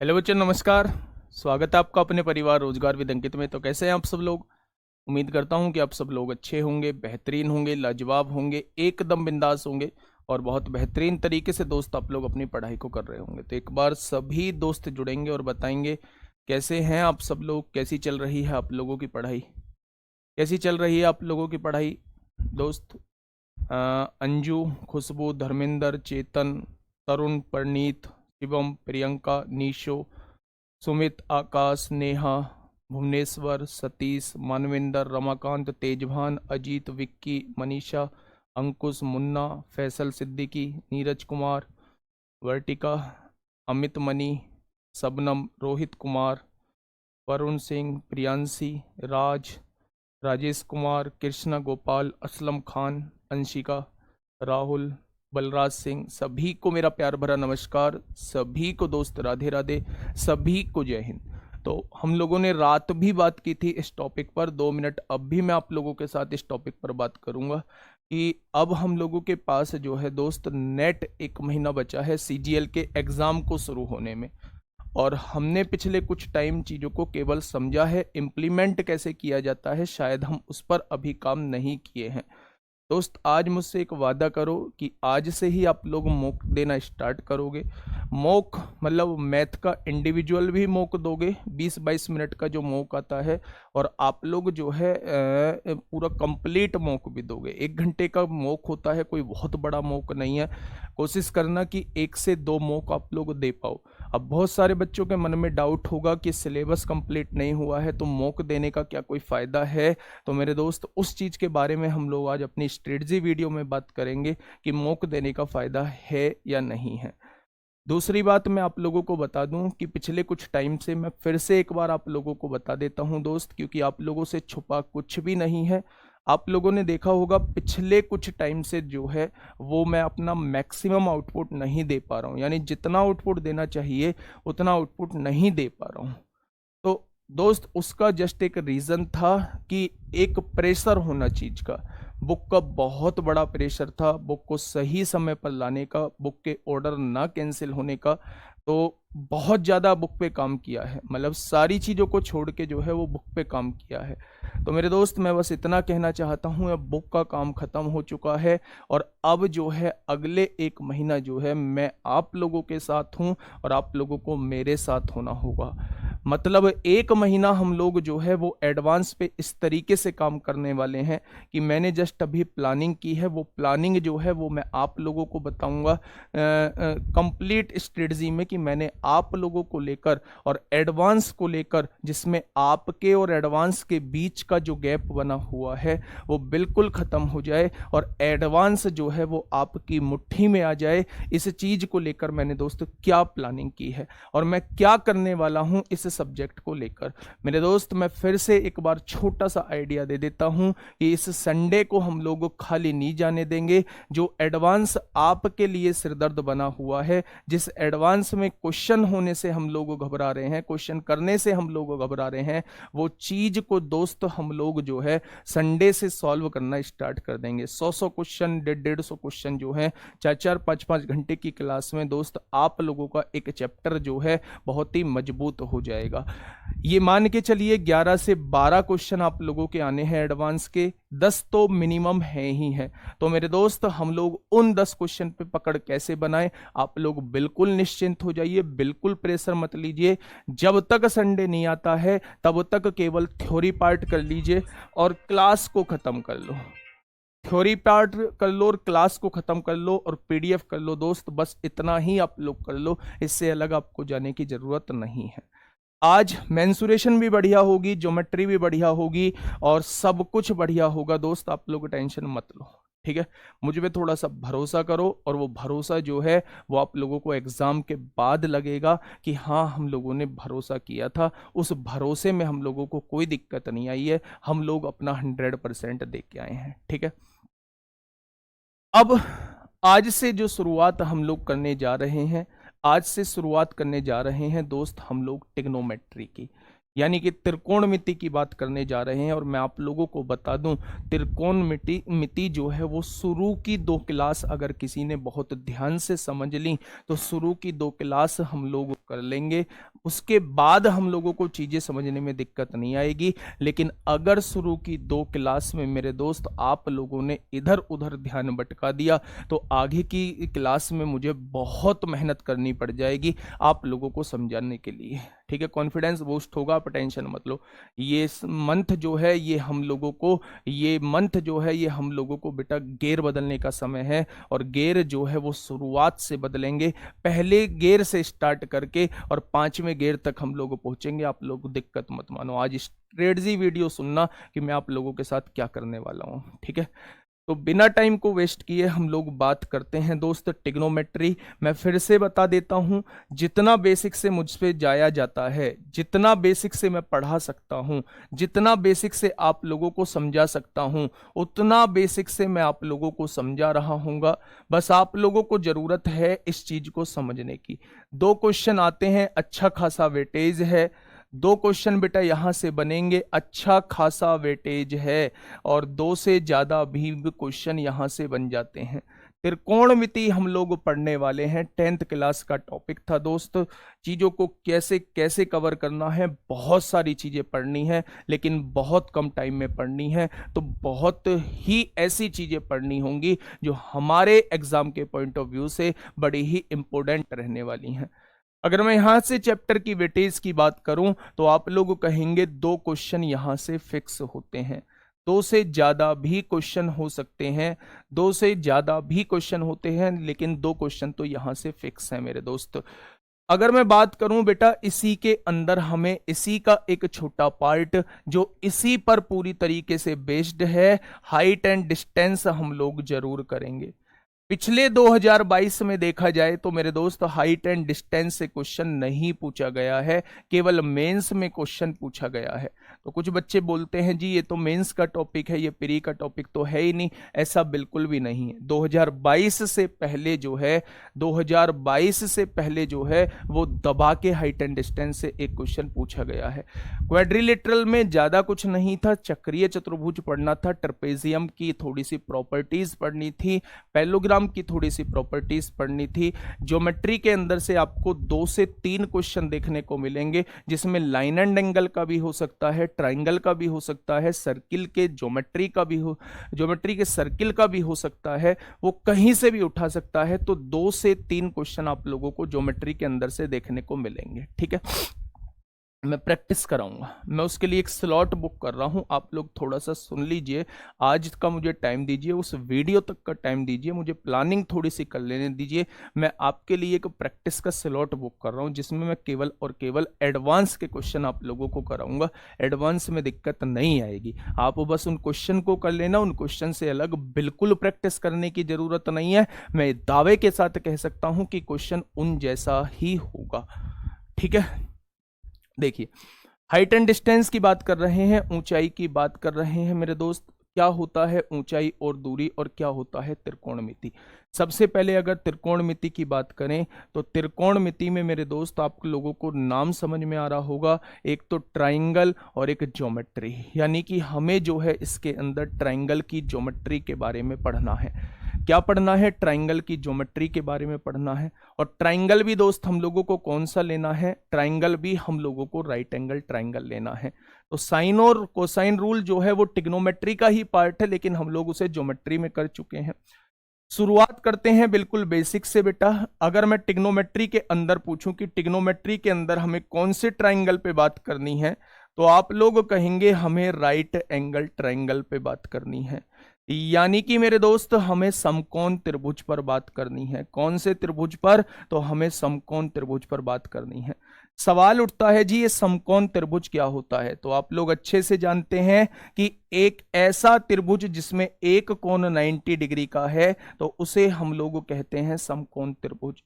Hello बच्चों, नमस्कार। स्वागत है आपका अपने परिवार रोजगार विद अंकित में। तो कैसे हैं आप सब लोग? उम्मीद करता हूं कि आप सब लोग अच्छे होंगे, बेहतरीन होंगे, लाजवाब होंगे, एकदम बिंदास होंगे और बहुत बेहतरीन तरीके से दोस्त आप लोग अपनी पढ़ाई को कर रहे होंगे। तो एक बार सभी दोस्त जुड़ेंगे और बताएंगे कैसे हैं आप सब लोग, कैसी चल रही है आप लोगों की पढ़ाई, कैसी चल रही है आप लोगों की पढ़ाई दोस्त। अंजू, खुशबू, धर्मेंद्र, चेतन, तरुण, परनीत, शिवम, प्रियंका, नीशो, सुमित, आकाश, नेहा, भुवनेश्वर, सतीश, मानविंदर, रमाकांत, तेजभान, अजीत, विक्की, मनीषा, अंकुश, मुन्ना, फैसल सिद्दीकी, नीरज कुमार, वर्टिका, अमित मनी, सबनम, रोहित कुमार, वरुण सिंह, प्रियांशी, राज, राजेश कुमार, कृष्णा गोपाल, असलम खान, अंशिका, राहुल, बलराज सिंह, सभी को मेरा प्यार भरा नमस्कार। सभी को दोस्त राधे राधे, सभी को जय हिंद। तो हम लोगों ने रात भी बात की थी इस टॉपिक पर, 2 मिनट अब भी मैं आप लोगों के साथ इस टॉपिक पर बात करूंगा कि अब हम लोगों के पास जो है दोस्त नेट 1 महीना बचा है सीजीएल के एग्जाम को शुरू होने में। और हमने पिछले कुछ टाइम चीज़ों को केवल समझा है, इम्प्लीमेंट कैसे किया जाता है शायद हम उस पर अभी काम नहीं किए हैं। दोस्त आज मुझसे एक वादा करो कि आज से ही आप लोग मॉक देना स्टार्ट करोगे। मॉक मतलब मैथ का इंडिविजुअल भी मॉक दोगे, 20-22 मिनट का जो मॉक आता है, और आप लोग जो है पूरा कंप्लीट मॉक भी दोगे। 1 घंटे का मॉक होता है, कोई बहुत बड़ा मॉक नहीं है। कोशिश करना कि 1 से 2 मॉक आप लोग दे पाओ। अब बहुत सारे बच्चों के मन में डाउट होगा कि सिलेबस कंप्लीट नहीं हुआ है तो मॉक देने का क्या कोई फ़ायदा है। तो मेरे दोस्त उस चीज़ के बारे में हम लोग आज अपनी स्ट्रेटजी वीडियो में बात करेंगे कि मॉक देने का फ़ायदा है या नहीं है। दूसरी बात मैं आप लोगों को बता दूं कि पिछले कुछ टाइम से मैं फिर से एक बार आप लोगों को बता देता हूं दोस्त, क्योंकि आप लोगों से छुपा कुछ भी नहीं है। आप लोगों ने देखा होगा पिछले कुछ टाइम से जो है वो मैं अपना मैक्सिमम आउटपुट नहीं दे पा रहा हूं, यानी जितना आउटपुट देना चाहिए उतना आउटपुट नहीं दे पा रहा हूं। तो दोस्त उसका जस्ट एक रीज़न था कि एक प्रेशर होना चीज़ का, बुक का बहुत बड़ा प्रेशर था, बुक को सही समय पर लाने का, बुक के ऑर्डर ना कैंसिल होने का। तो बहुत ज़्यादा बुक पे काम किया है, मतलब सारी चीज़ों को छोड़ के जो है वो बुक पे काम किया है। तो मेरे दोस्त मैं बस इतना कहना चाहता हूँ, अब बुक का काम ख़त्म हो चुका है और अब जो है अगले 1 महीना जो है मैं आप लोगों के साथ हूँ और आप लोगों को मेरे साथ होना होगा। मतलब 1 महीना हम लोग जो है वो एडवांस पे इस तरीके से काम करने वाले हैं कि मैंने जस्ट अभी प्लानिंग की है। वो प्लानिंग जो है वो मैं आप लोगों को बताऊंगा कंप्लीट स्ट्रेटजी में, कि मैंने आप लोगों को लेकर और एडवांस को लेकर, जिसमें आपके और एडवांस के बीच का जो गैप बना हुआ है वो बिल्कुल ख़त्म हो जाए और एडवांस जो है वो आपकी मुट्ठी में आ जाए। इस चीज़ को लेकर मैंने दोस्तों क्या प्लानिंग की है और मैं क्या करने वाला हूं इस सब्जेक्ट को लेकर। मेरे दोस्त मैं फिर से एक बार छोटा सा आइडिया दे देता हूं कि इस संडे को हम लोग खाली नहीं जाने देंगे। जो एडवांस आपके लिए सिरदर्द बना हुआ है, जिस एडवांस में क्वेश्चन होने से हम लोग घबरा रहे हैं, क्वेश्चन करने से हम लोग घबरा रहे हैं, वो चीज को दोस्त हम लोग जो है संडे से सॉल्व करना स्टार्ट कर देंगे। 100 क्वेश्चन, 150 क्वेश्चन जो है 4-4, 5-5 घंटे की क्लास में दोस्त आप लोगों का एक चैप्टर जो है बहुत ही मजबूत हो जाएगा। ये मान के चलिए 11 से 12 क्वेश्चन आप लोगों के आने हैं एडवांस के, 10 तो मिनिमम है ही है। तो मेरे दोस्त हम लोग उन 10 क्वेश्चन पे पकड़ कैसे बनाएं, आप लोग बिल्कुल निश्चिंत हो जाइए, बिल्कुल प्रेशर मत लीजिए। जब तक संडे नहीं आता है तब तक केवल थ्योरी पार्ट कर लीजिए और क्लास को खत्म कर लो। थ्योरी पार्ट कर लो और क्लास को खत्म कर लो और पीडीएफ कर लो दोस्त, बस इतना ही आप लोग कर लो, इससे अलग आपको जाने की जरूरत नहीं है। आज मेंसुरेशन भी बढ़िया होगी, ज्योमेट्री भी बढ़िया होगी और सब कुछ बढ़िया होगा दोस्त, आप लोग टेंशन मत लो। ठीक है, मुझ पे थोड़ा सा भरोसा करो और वो भरोसा जो है वो आप लोगों को एग्जाम के बाद लगेगा कि हाँ हम लोगों ने भरोसा किया था। उस भरोसे में हम लोगों को कोई दिक्कत नहीं आई है, हम लोग अपना 100% दे के आए हैं। ठीक है, अब आज से जो शुरुआत हम लोग करने जा रहे हैं, आज से शुरुआत करने जा रहे हैं दोस्त हम लोग टिग्नोमेट्री की। यानी कि त्रिकोणमिति की बात करने जा रहे हैं। और मैं आप लोगों को बता दूं, त्रिकोणमिति मिति जो है वो शुरू की 2 क्लास अगर किसी ने बहुत ध्यान से समझ ली तो शुरू की 2 क्लास हम लोग कर लेंगे, उसके बाद हम लोगों को चीजें समझने में दिक्कत नहीं आएगी। लेकिन अगर शुरू की 2 क्लास में मेरे दोस्त आप लोगों ने इधर उधर ध्यान भटका दिया तो आगे की क्लास में मुझे बहुत मेहनत करनी पड़ जाएगी आप लोगों को समझाने के लिए। ठीक है, कॉन्फिडेंस बूस्ट होगा, आप टेंशन मत लो। ये मंथ जो है ये हम लोगों को बेटा गेयर बदलने का समय है। और गेयर जो है वो शुरुआत से बदलेंगे, पहले गेयर से स्टार्ट करके और 5वें गेयर तक हम लोग पहुंचेंगे। आप लोग दिक्कत मत मानो, आज स्ट्रेटजी वीडियो सुनना कि मैं आप लोगों के साथ क्या करने वाला हूं। ठीक है, तो बिना टाइम को वेस्ट किए हम लोग बात करते हैं दोस्त ट्रिग्नोमेट्री। मैं फिर से बता देता हूं, जितना बेसिक से मुझ पे जाया जाता है, जितना बेसिक से मैं पढ़ा सकता हूं, जितना बेसिक से आप लोगों को समझा सकता हूं, उतना बेसिक से मैं आप लोगों को समझा रहा हूँगा। बस आप लोगों को जरूरत है इस चीज को समझने की। 2 क्वेश्चन आते हैं, अच्छा खासा वेटेज है। 2 क्वेश्चन बेटा यहां से बनेंगे, अच्छा खासा वेटेज है। और 2 से ज्यादा भी क्वेश्चन यहां से बन जाते हैं। त्रिकोणमिति हम लोग पढ़ने वाले हैं, 10th क्लास का टॉपिक था दोस्त। चीजों को कैसे कैसे कवर करना है, बहुत सारी चीजें पढ़नी है लेकिन बहुत कम टाइम में पढ़नी है। तो बहुत ही ऐसी चीजें पढ़नी होंगी जो हमारे एग्जाम के पॉइंट ऑफ व्यू से बड़ी ही इंपॉर्टेंट रहने वाली हैं। अगर मैं यहां से चैप्टर की वेटेज की बात करूं तो आप लोग कहेंगे 2 क्वेश्चन यहां से फिक्स होते हैं। 2 से ज्यादा भी क्वेश्चन हो सकते हैं, 2 से ज्यादा भी क्वेश्चन होते हैं, लेकिन 2 क्वेश्चन तो यहां से फिक्स है मेरे दोस्त। अगर मैं बात करूं बेटा इसी के अंदर हमें इसी का एक छोटा पार्ट जो इसी पर पूरी तरीके से बेस्ड है, हाइट एंड डिस्टेंस हम लोग जरूर करेंगे। पिछले 2022 में देखा जाए तो मेरे दोस्त हाइट एंड डिस्टेंस से क्वेश्चन नहीं पूछा गया है, केवल मेंस में क्वेश्चन पूछा गया है। तो कुछ बच्चे बोलते हैं जी ये तो मेंस का टॉपिक है, ये प्री का टॉपिक तो है ही नहीं। ऐसा बिल्कुल भी नहीं है। 2022 से पहले जो है 2022 से पहले जो है वो दबा के हाइट एंड डिस्टेंस से एक क्वेश्चन पूछा गया है। क्वाड्रिलेटरल में ज्यादा कुछ नहीं था, चक्रीय चतुर्भुज पढ़ना था, ट्रेपेजियम की थोड़ी सी प्रॉपर्टीज पढ़नी थी, पैरेललोग्राम की थोड़ी सी प्रॉपर्टीज पढ़नी थी। ज्योमेट्री के अंदर से आपको 2 से 3 क्वेश्चन देखने को मिलेंगे जिसमें लाइन एंड एंगल का भी हो सकता है, ट्राइंगल का भी हो सकता है, सर्किल के ज्योमेट्री के सर्किल का भी हो सकता है, वो कहीं से भी उठा सकता है। तो 2 से 3 क्वेश्चन आप लोगों को ज्योमेट्री के अंदर से देखने को मिलेंगे। ठीक है, मैं प्रैक्टिस कराऊंगा, मैं उसके लिए एक स्लॉट बुक कर रहा हूं। आप लोग थोड़ा सा सुन लीजिए, आज का मुझे टाइम दीजिए, उस वीडियो तक का टाइम दीजिए, मुझे प्लानिंग थोड़ी सी कर लेने दीजिए। मैं आपके लिए एक प्रैक्टिस का स्लॉट बुक कर रहा हूं जिसमें मैं केवल और केवल एडवांस के क्वेश्चन आप लोगों को कराऊंगा। एडवांस में दिक्कत नहीं आएगी, आप बस उन क्वेश्चन को कर लेना। उन क्वेश्चन से अलग बिल्कुल प्रैक्टिस करने की जरूरत नहीं है। मैं दावे के साथ कह सकता हूं कि क्वेश्चन उन जैसा ही होगा। ठीक है, देखिए हाइट एंड डिस्टेंस की बात कर रहे हैं, ऊंचाई की बात कर रहे हैं मेरे दोस्त। क्या होता है ऊंचाई और दूरी और क्या होता है त्रिकोणमिति। सबसे पहले अगर त्रिकोणमिति की बात करें तो त्रिकोणमिति में मेरे दोस्त आप लोगों को नाम समझ में आ रहा होगा, एक तो ट्राइंगल और एक ज्योमेट्री। यानी कि हमें जो है इसके अंदर ट्राइंगल की ज्योमेट्री के बारे में पढ़ना है। क्या पढ़ना है? ट्राइंगल की ज्योमेट्री के बारे में पढ़ना है। और ट्राइंगल भी दोस्त हम लोगों को कौन सा लेना है? ट्राइंगल भी हम लोगों को राइट एंगल ट्राइंगल लेना है। तो साइन और कोसाइन रूल जो है वो ट्रिग्नोमेट्री का ही पार्ट है, लेकिन हम लोग उसे ज्योमेट्री में कर चुके हैं। शुरुआत करते हैं बिल्कुल बेसिक से बेटा। अगर मैं ट्रिग्नोमेट्री के अंदर पूछूं कि ट्रिग्नोमेट्री के अंदर हमें कौन से ट्राइंगल पे बात करनी है, तो आप लोग कहेंगे हमें राइट एंगल ट्राइंगल पे बात करनी है। यानी कि मेरे दोस्त हमें समकोण त्रिभुज पर बात करनी है। कौन से त्रिभुज पर? तो हमें समकोण त्रिभुज पर बात करनी है। सवाल उठता है जी ये समकोण त्रिभुज क्या होता है? तो आप लोग अच्छे से जानते हैं कि एक ऐसा त्रिभुज जिसमें एक कोण 90 डिग्री का है तो उसे हम लोग कहते हैं समकोण त्रिभुज।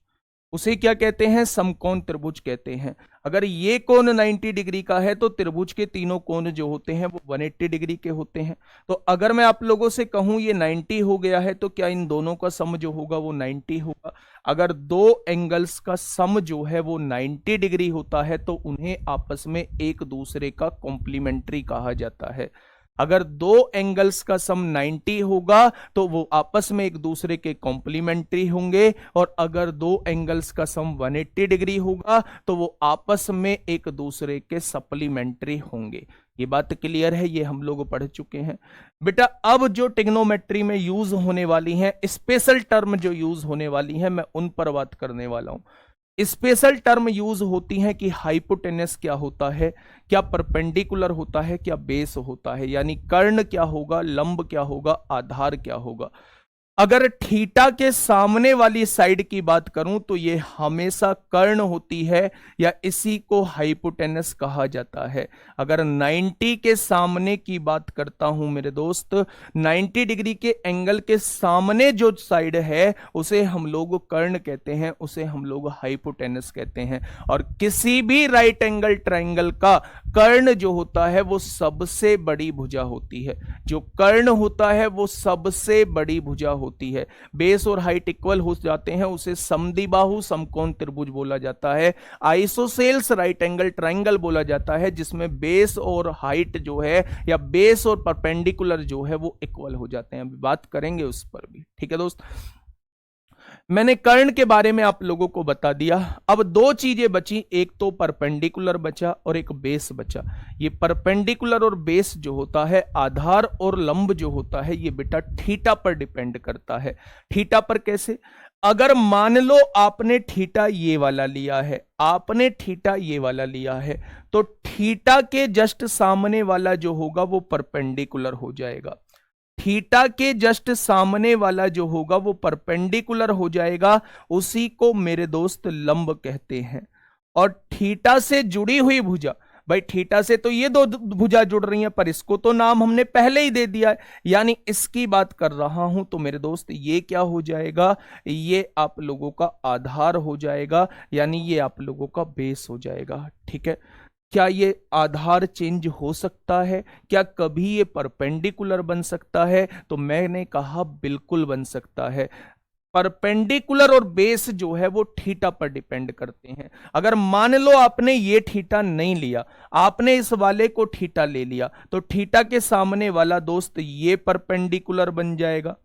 उसे क्या कहते हैं? समकोण त्रिभुज कहते हैं। अगर ये कोण 90 डिग्री का है तो त्रिभुज के तीनों कोण जो होते हैं वो 180 डिग्री के होते हैं। तो अगर मैं आप लोगों से कहूं ये 90 हो गया है तो क्या इन दोनों का सम जो होगा वो 90 होगा? अगर दो एंगल्स का सम जो है वो 90 डिग्री होता है तो उन्हें आपस में एक दूसरे का कॉम्प्लीमेंट्री कहा जाता है। अगर दो एंगल्स का सम 90 होगा तो वो आपस में एक दूसरे के कॉम्प्लीमेंट्री होंगे, और अगर दो एंगल्स का सम 180 डिग्री होगा तो वो आपस में एक दूसरे के सप्लीमेंट्री होंगे। ये बात क्लियर है, ये हम लोग पढ़ चुके हैं बेटा। अब जो ट्रिग्नोमेट्री में यूज होने वाली हैं स्पेशल टर्म जो यूज होने वाली हैं मैं उन पर बात करने वाला हूं। स्पेशल टर्म यूज होती हैं कि हाइपोटेनस क्या होता है, क्या परपेंडिकुलर होता है, क्या बेस होता है, यानी कर्ण क्या होगा, लंब क्या होगा, आधार क्या होगा। अगर थीटा के सामने वाली साइड की बात करूं तो ये हमेशा कर्ण होती है, या इसी को हाइपोटेनस कहा जाता है। अगर 90 के सामने की बात करता हूं मेरे दोस्त, 90 डिग्री के एंगल के सामने जो साइड है उसे हम लोग कर्ण कहते हैं, उसे हम लोग हाइपोटेनस कहते हैं। और किसी भी राइट एंगल ट्रायंगल का कर्ण जो होता है वो सबसे बड़ी भुजा होती है। जो कर्ण होता है वो सबसे बड़ी भुजा होती है। बेस और हाइट इक्वल हो जाते हैं, उसे समद्विबाहु समकोण त्रिभुज बोला जाता है। आइसोसेल्स राइट एंगल ट्रायंगल बोला जाता है, जिसमें बेस और हाइट जो है या बेस और परपेंडिकुलर जो है वो इक्वल हो जाते हैं। अभी बात करेंगे उस पर भी, ठीक है दोस्त। मैंने कर्ण के बारे में आप लोगों को बता दिया। अब दो चीजें बची, एक तो परपेंडिकुलर बचा और एक बेस बचा। ये परपेंडिकुलर और बेस जो होता है, आधार और लंब जो होता है, ये बेटा थीटा पर डिपेंड करता है। थीटा पर कैसे? अगर मान लो आपने थीटा ये वाला लिया है, आपने थीटा ये वाला लिया है, तो थीटा के जस्ट सामने वाला जो होगा वो परपेंडिकुलर हो जाएगा। थीटा के जस्ट सामने वाला जो होगा वो परपेंडिकुलर हो जाएगा, उसी को मेरे दोस्त लंब कहते हैं। और थीटा से जुड़ी हुई भुजा, भाई थीटा से तो ये दो भुजा जुड़ रही हैं, पर इसको तो नाम हमने पहले ही दे दिया है, यानी इसकी बात कर रहा हूं। तो मेरे दोस्त ये क्या हो जाएगा? ये आप लोगों का आधार हो जाएगा, यानी ये आप लोगों का बेस हो जाएगा। ठीक है, क्या ये आधार चेंज हो सकता है? क्या कभी ये परपेंडिकुलर बन सकता है? तो मैंने कहा बिल्कुल बन सकता है। परपेंडिकुलर और बेस जो है वो थीटा पर डिपेंड करते हैं। अगर मान लो आपने ये थीटा नहीं लिया, आपने इस वाले को थीटा ले लिया, तो थीटा के सामने वाला दोस्त ये परपेंडिकुलर बन जाएगा,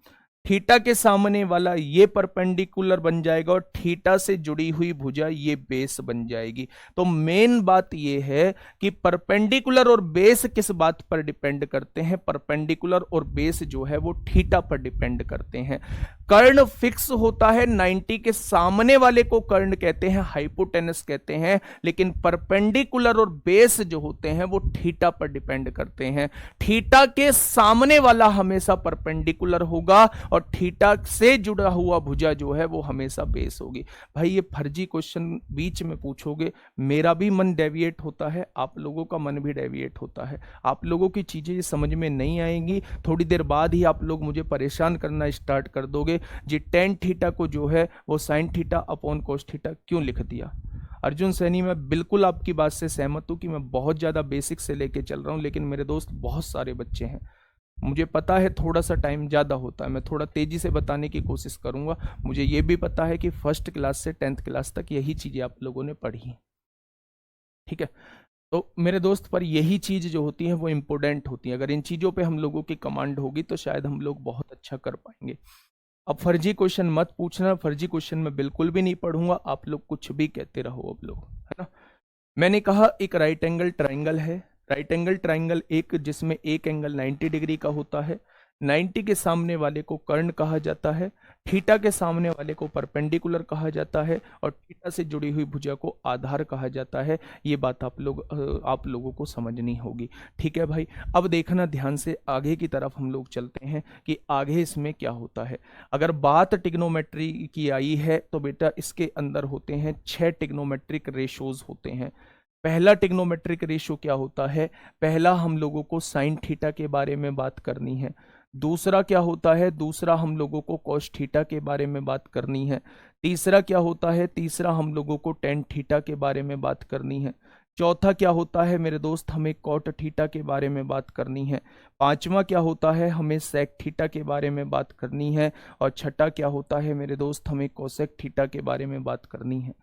थीटा के सामने वाला ये परपेंडिकुलर बन जाएगा, और थीटा से जुड़ी हुई भुजा ये बेस बन जाएगी। तो मेन बात ये है कि परपेंडिकुलर और बेस किस बात पर डिपेंड करते हैं? परपेंडिकुलर और बेस जो है वो थीटा पर डिपेंड करते हैं। कर्ण फिक्स होता है, 90 के सामने वाले को कर्ण कहते हैं, हाइपोटेनस कहते हैं, लेकिन परपेंडिकुलर और बेस जो होते हैं वो थीटा पर डिपेंड करते हैं। थीटा के सामने वाला हमेशा परपेंडिकुलर होगा, और थीटा से जुड़ा हुआ भुजा जो है वो हमेशा बेस होगी। भाई ये फर्जी क्वेश्चन बीच में पूछोगे, मेरा भी मन डेविएट होता है, आप लोगों का मन भी डेविएट होता है। आप लोगों की चीजें समझ में नहीं आएंगी, थोड़ी देर बाद ही आप लोग मुझे परेशान करना स्टार्ट कर दोगे जी टेन थीटा को जो है वो sign theta upon cos theta क्यों लिख दिया। अर्जुन सैनी, मैं बिल्कुल आपकी बात से सहमत हूं कि मैं बहुत ज्यादा बेसिक से लेके चल रहा हूं, लेकिन मेरे दोस्त बहुत सारे बच्चे हैं, मुझे पता है थोड़ा सा टाइम ज़्यादा होता है, मैं थोड़ा तेज़ी से बताने की कोशिश करूंगा। मुझे ये भी पता है कि फर्स्ट क्लास से 10th क्लास तक यही चीज़ें आप लोगों ने पढ़ी हैं, ठीक है। तो मेरे दोस्त पर यही चीज़ जो होती है वो इम्पोर्टेंट होती है। अगर इन चीज़ों पे हम लोगों की कमांड होगी तो शायद हम लोग बहुत अच्छा कर पाएंगे। अब फर्जी क्वेश्चन मत पूछना, फर्जी क्वेश्चन मैं बिल्कुल भी नहीं पढ़ूंगा, आप लोग कुछ भी कहते रहो अब लोग, है ना। मैंने कहा एक राइट एंगल ट्राइंगल है, राइट एंगल ट्राइंगल एक जिसमें एक एंगल 90 डिग्री का होता है, 90 के सामने वाले को कर्ण कहा जाता है, थीटा के सामने वाले को परपेंडिकुलर कहा जाता है, और थीटा से जुड़ी हुई भुजा को आधार कहा जाता है। ये बात आप लोगों को समझनी होगी, ठीक है भाई। अब देखना ध्यान से, आगे की तरफ हम लोग चलते हैं कि आगे इसमें क्या होता है। अगर बात ट्रिग्नोमेट्री की आई है तो बेटा इसके अंदर होते हैं 6 ट्रिग्नोमेट्रिक रेशोज होते हैं। पहला ट्रिग्नोमेट्रिक रेशो क्या होता है? पहला हम लोगों को साइन थीटा के बारे में बात करनी है। दूसरा क्या होता है, दूसरा हम लोगों को cos थीटा के बारे में बात करनी है। तीसरा क्या होता है, तीसरा हम लोगों को tan थीटा के बारे में बात करनी है। चौथा क्या होता है मेरे दोस्त, हमें cot थीटा के बारे में बात करनी है। पांचवा क्या होता है, हमें sec थीटा के बारे में बात करनी है। और छठा क्या होता है मेरे दोस्त, हमें cosec थीटा के बारे में बात करनी है।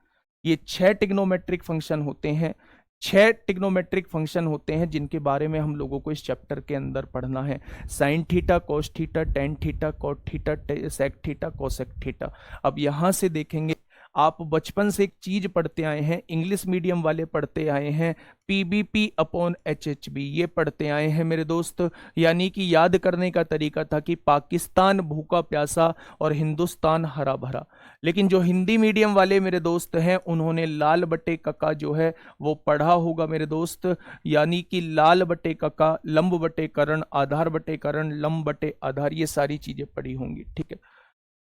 ये 6 ट्रिग्नोमेट्रिक फंक्शन होते हैं, 6 ट्रिग्नोमेट्रिक फंक्शन होते हैं जिनके बारे में हम लोगों को इस चैप्टर के अंदर पढ़ना है। Sine theta, cos theta, tan theta, cot theta, sec theta, cosec theta. अब यहां से देखेंगे, आप बचपन से एक चीज पढ़ते आए हैं, इंग्लिश मीडियम वाले पढ़ते आए हैं, पीबीपी अपॉन एचएचबी, ये पढ़ते आए हैं मेरे दोस्त। यानी कि याद करने का तरीका था कि पाकिस्तान भूखा प्यासा और हिंदुस्तान हरा भरा। लेकिन जो हिंदी मीडियम वाले मेरे दोस्त हैं, उन्होंने लाल बटे कका जो है वो पढ़ा होगा मेरे दोस्त। यानी कि लाल बटे कका, लंब बटे करण, आधार बटे करण, लंब बटे आधार, ये सारी चीजें पढ़ी होंगी। ठीक है,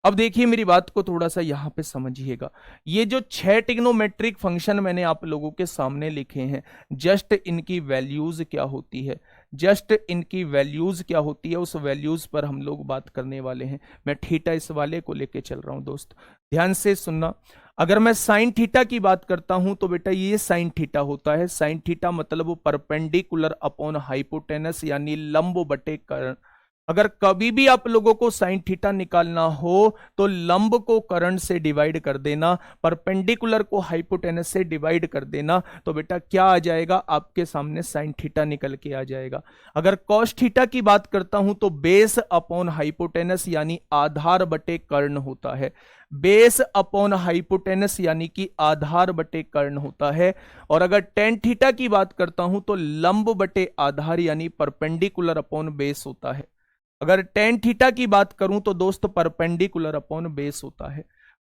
अब देखिए मेरी बात को थोड़ा सा यहां पे समझिएगा। ये जो 6 ट्रिग्नोमेट्रिक फंक्शन मैंने आप लोगों के सामने लिखे हैं, जस्ट इनकी वैल्यूज क्या होती है, जस्ट इनकी वैल्यूज क्या होती है, उस वैल्यूज पर हम लोग बात करने वाले हैं। मैं थीटा इस वाले को लेके चल रहा हूं दोस्त, ध्यान से सुनना। अगर मैं साइन थीटा की बात करता हूं तो बेटा ये साइन थीटा होता है। साइन थीटा मतलब वो परपेंडिकुलर अपॉन हाइपोटेनस, यानी लंब बटे कर्ण। अगर कभी भी आप लोगों को साइन थीटा निकालना हो तो लंब को कर्ण से डिवाइड कर देना, परपेंडिकुलर को हाइपोटेनस से डिवाइड कर देना, तो बेटा क्या आ जाएगा, आपके सामने साइन थीटा निकल के आ जाएगा। अगर कॉस थीटा की बात करता हूं तो बेस अपॉन हाइपोटेनस यानी आधार बटे कर्ण होता है। बेस अपॉन हाइपोटेनस यानी कि आधार बटे कर्ण होता है। और अगर टेन थीटा की बात करता हूं तो लंब बटे आधार यानी परपेंडिकुलर अपॉन बेस होता है। अगर टेन थीटा की बात करूं तो दोस्त परपेंडिकुलर अपॉन बेस होता है।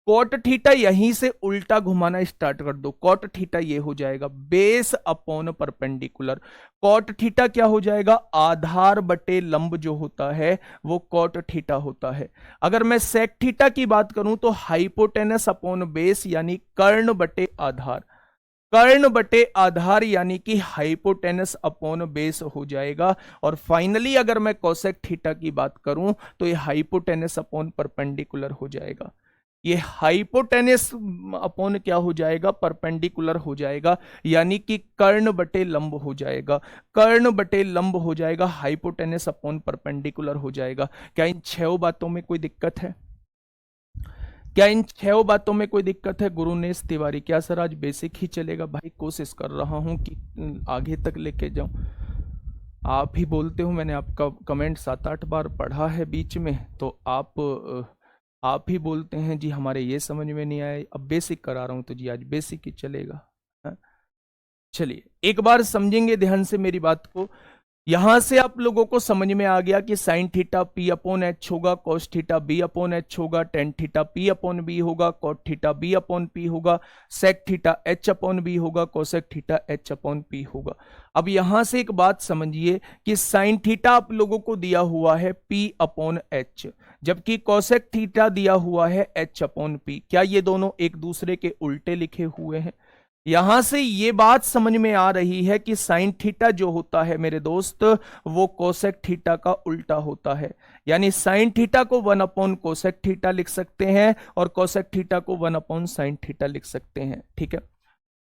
कॉट थीटा यहीं से उल्टा घुमाना स्टार्ट कर दो, कॉट थीटा ये हो जाएगा base upon perpendicular. Cot theta क्या हो जाएगा, आधार बटे लंब जो होता है वो कॉट थीटा होता है। अगर मैं सेक थीटा की बात करूं तो हाइपोटेनस अपॉन बेस यानी कर्ण बटे आधार, कर्ण बटे आधार यानी कि हाइपोटेनस अपॉन बेस हो जाएगा। और फाइनली अगर मैं कोसेक थीटा की बात करूं तो ये हाइपोटेनस अपॉन परपेंडिकुलर हो जाएगा। ये हाइपोटेनस अपॉन क्या हो जाएगा, परपेंडिकुलर हो जाएगा, यानी कि कर्ण बटे लंब हो जाएगा, कर्ण बटे लंब हो जाएगा, हाइपोटेनस अपॉन परपेंडिकुलर हो जाएगा। क्या इन 6 बातों में कोई दिक्कत है, क्या इन 6 बातों में कोई दिक्कत है गुरुनेश तिवारी? क्या सर आज बेसिक ही चलेगा? भाई कोशिश कर रहा हूं कि आगे तक लेके जाऊं। आप ही बोलते हो, मैंने आपका कमेंट 7-8 बार पढ़ा है बीच में, तो आप ही बोलते हैं जी हमारे ये समझ में नहीं आए, अब बेसिक करा रहा हूं तो जी आज बेसिक ही चलेगा। चलिए एक बार समझेंगे ध्यान से मेरी बात को। यहां से आप लोगों को समझ में आ गया कि sine theta P upon H होगा, cos theta B upon H होगा, tan theta P upon B होगा, cot theta B upon P होगा, sec theta H upon B होगा, cosec theta H upon P होगा। अब यहां से एक बात समझिए कि साइन थीटा आप लोगों को दिया हुआ है पी अपॉन एच, जबकि कोसेक थीटा दिया हुआ है एच अपॉन पी। क्या ये दोनों एक दूसरे के उल्टे लिखे हुए हैं? यहां से ये बात समझ में आ रही है कि साइन थीटा जो होता है मेरे दोस्त वो कोसेक थीटा का उल्टा होता है। यानी साइन थीटा को 1 अपॉन कोसेक थीटा लिख सकते हैं और कोसेक थीटा को 1 अपॉन साइन थीटा लिख सकते हैं। ठीक है,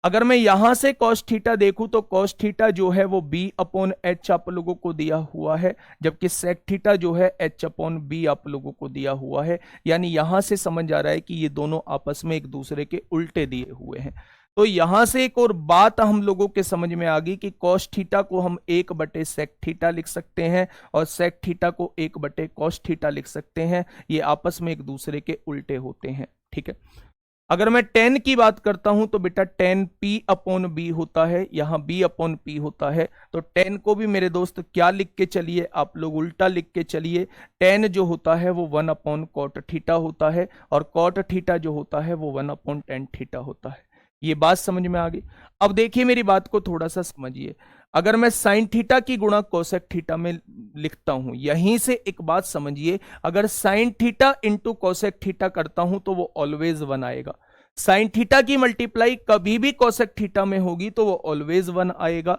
अगर मैं यहां से कॉस थीटा देखूं तो कॉस थीटा जो है वो बी अपॉन एच आप लोगों को दिया हुआ है, जबकि सेक थीटा जो है एच अपॉन बी आप लोगों को दिया हुआ है। यानी यहां से समझ आ रहा है कि ये दोनों आपस में एक दूसरे के उल्टे दिए हुए हैं। तो यहां से एक और बात हम लोगों के समझ में आ गई कि कॉस थीटा को हम 1 बटे सेक थीटा लिख सकते हैं और सेक थीटा को 1 बटे कॉस थीटा लिख सकते हैं। ये आपस में एक दूसरे के उल्टे होते हैं। ठीक है, अगर मैं टेन की बात करता हूं तो बेटा टेन पी अपॉन बी होता है, यहां बी अपॉन पी होता है। तो टेन को भी मेरे दोस्त क्या लिख के चलिए, आप लोग उल्टा लिख के चलिए। टेन जो होता है वो 1 अपॉन कॉट थीटा होता है और कॉट थीटा जो होता है वो 1 अपॉन टेन थीटा होता है। ये बात समझ में आ गई? अब देखिए मेरी बात को थोड़ा सा समझिए। अगर मैं साइन थीटा की गुणा कोसेक थीटा में लिखता हूं, यहीं से एक बात समझिए, अगर sine theta into cosec theta करता हूं तो वो ऑलवेज 1 आएगा। साइन थीटा की मल्टीप्लाई कभी भी कोसेक थीटा में होगी तो वो ऑलवेज 1 आएगा।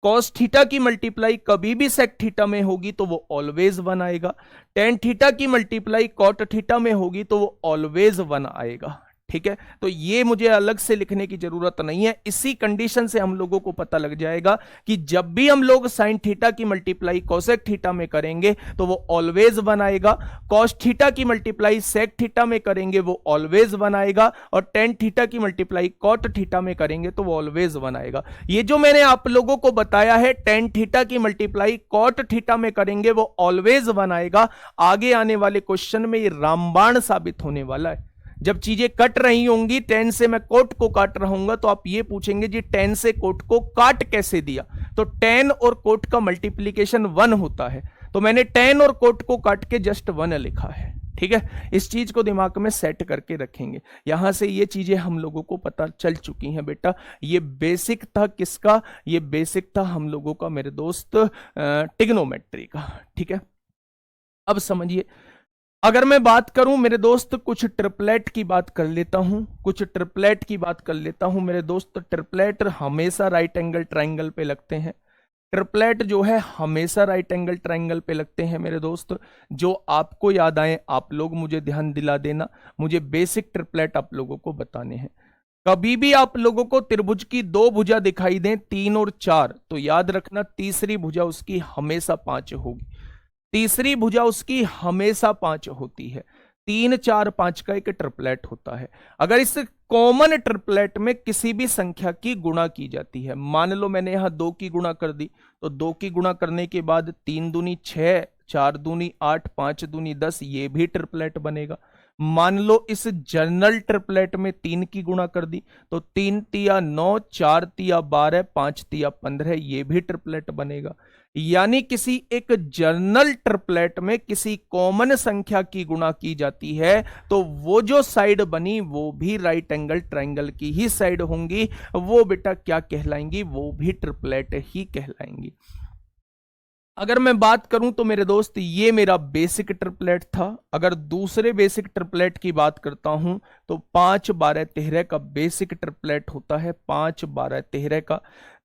कॉस थीटा की मल्टीप्लाई कभी भी सेक थीटा में होगी तो वो ऑलवेज 1 आएगा, टेन थीटा की मल्टीप्लाई कॉट थीटा में होगी तो वो ऑलवेज 1 आएगा। ठीक है, तो ये मुझे अलग से लिखने की जरूरत नहीं है, इसी कंडीशन से हम लोगों को पता लग जाएगा कि जब भी हम लोग साइन थीटा की मल्टीप्लाई कोसेक थीटा में करेंगे तो वो ऑलवेज 1 आएगा, कॉस थीटा की मल्टीप्लाई सेक थीटा में करेंगे वो ऑलवेज 1 आएगा, और टेन थीटा की मल्टीप्लाई कॉट थीटा में करेंगे तो वो ऑलवेज 1 आएगा। ये जो मैंने आप लोगों को बताया है टेन थीटा की मल्टीप्लाई कॉट थीटा में करेंगे वो ऑलवेज 1 आएगा, आगे आने वाले क्वेश्चन में ये रामबाण साबित होने वाला है। जब चीजें कट रही होंगी, टेन से मैं कोट को काट रहा हूंगा तो आप ये पूछेंगे जी टेन से कोट को काट कैसे दिया, तो टेन और कोट का मल्टीप्लीकेशन 1 होता है, तो मैंने टेन और कोट को काट के जस्ट 1 लिखा है। ठीक है, इस चीज को दिमाग में सेट करके रखेंगे। यहां से ये चीजें हम लोगों को पता चल चुकी हैं बेटा। ये बेसिक था किसका, ये बेसिक था हम लोगों का मेरे दोस्त ट्रिग्नोमेट्री का। ठीक है, अब समझिए, अगर मैं बात करूं मेरे दोस्त, कुछ ट्रिपलेट की बात कर लेता हूं, कुछ ट्रिपलेट की बात कर लेता हूं मेरे दोस्त। ट्रिपलेट हमेशा राइट एंगल ट्राइंगल पे लगते हैं, ट्रिपलेट जो है हमेशा राइट एंगल ट्राइंगल पे लगते हैं मेरे दोस्त। जो आपको याद आए आप लोग मुझे ध्यान दिला देना, मुझे बेसिक ट्रिपलेट आप लोगों को बताने हैं। कभी भी आप लोगों को त्रिभुज की 2 भुजा दिखाई दें, 3 और 4, तो याद रखना तीसरी भुजा उसकी हमेशा 5 होगी, तीसरी भुजा उसकी हमेशा 5 होती है। 3 4 5 का एक ट्रिपलेट होता है। अगर इस कॉमन ट्रिपलेट में किसी भी संख्या की गुणा की जाती है, मान लो मैंने यहां 2 की गुणा कर दी, तो 2 की गुणा करने के बाद 3 दूनी 6, 4 दूनी 8, 5 दूनी 10, ये भी ट्रिपलेट बनेगा। मान लो इस जनरल ट्रिपलेट में 3 की गुणा कर दी, तो 3 तिया 9, 4 तिया 12, 5 तिया 15, ये भी ट्रिपलेट बनेगा। यानी किसी एक जर्नल ट्रिपलेट में किसी कॉमन संख्या की गुणा की जाती है तो वो जो साइड बनी वो भी राइट एंगल ट्रायंगल की ही साइड होंगी, वो बेटा क्या कहलाएंगी, वो भी ट्रिपलेट ही कहलाएंगी। अगर मैं बात करूं तो मेरे दोस्त ये मेरा बेसिक ट्रिपलेट था। अगर दूसरे बेसिक ट्रिपलेट की बात करता हूं तो 5 12 13 का बेसिक ट्रिपलेट होता है, 5 12 13 का।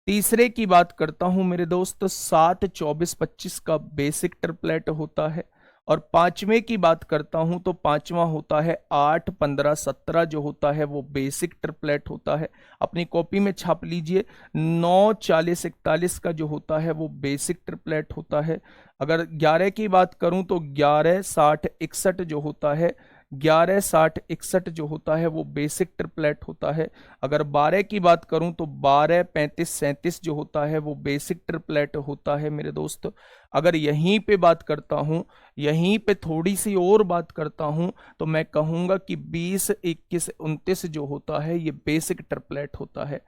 तीसरे की बात करता हूं मेरे दोस्त 7 24 25 का बेसिक ट्रिपलेट होता है। और पांचवें की बात करता हूं तो पांचवा होता है 8 15 17 जो होता है वो बेसिक ट्रिपलेट होता है। अपनी कॉपी में छाप लीजिए, 9 40 41 का जो होता है वो बेसिक ट्रिपलेट होता है। अगर 11 की बात करूं तो 11 60 61 जो होता है, 11 60 61 जो होता है वो बेसिक ट्रिपलेट होता है। अगर 12 की बात करूं तो 12 35 37 जो होता है वो बेसिक ट्रिपलेट होता है मेरे दोस्त। अगर यहीं पे बात करता हूं, यहीं पे थोड़ी सी और बात करता हूं तो मैं कहूंगा कि 20 21 29 जो होता है ये बेसिक ट्रिपलेट होता है।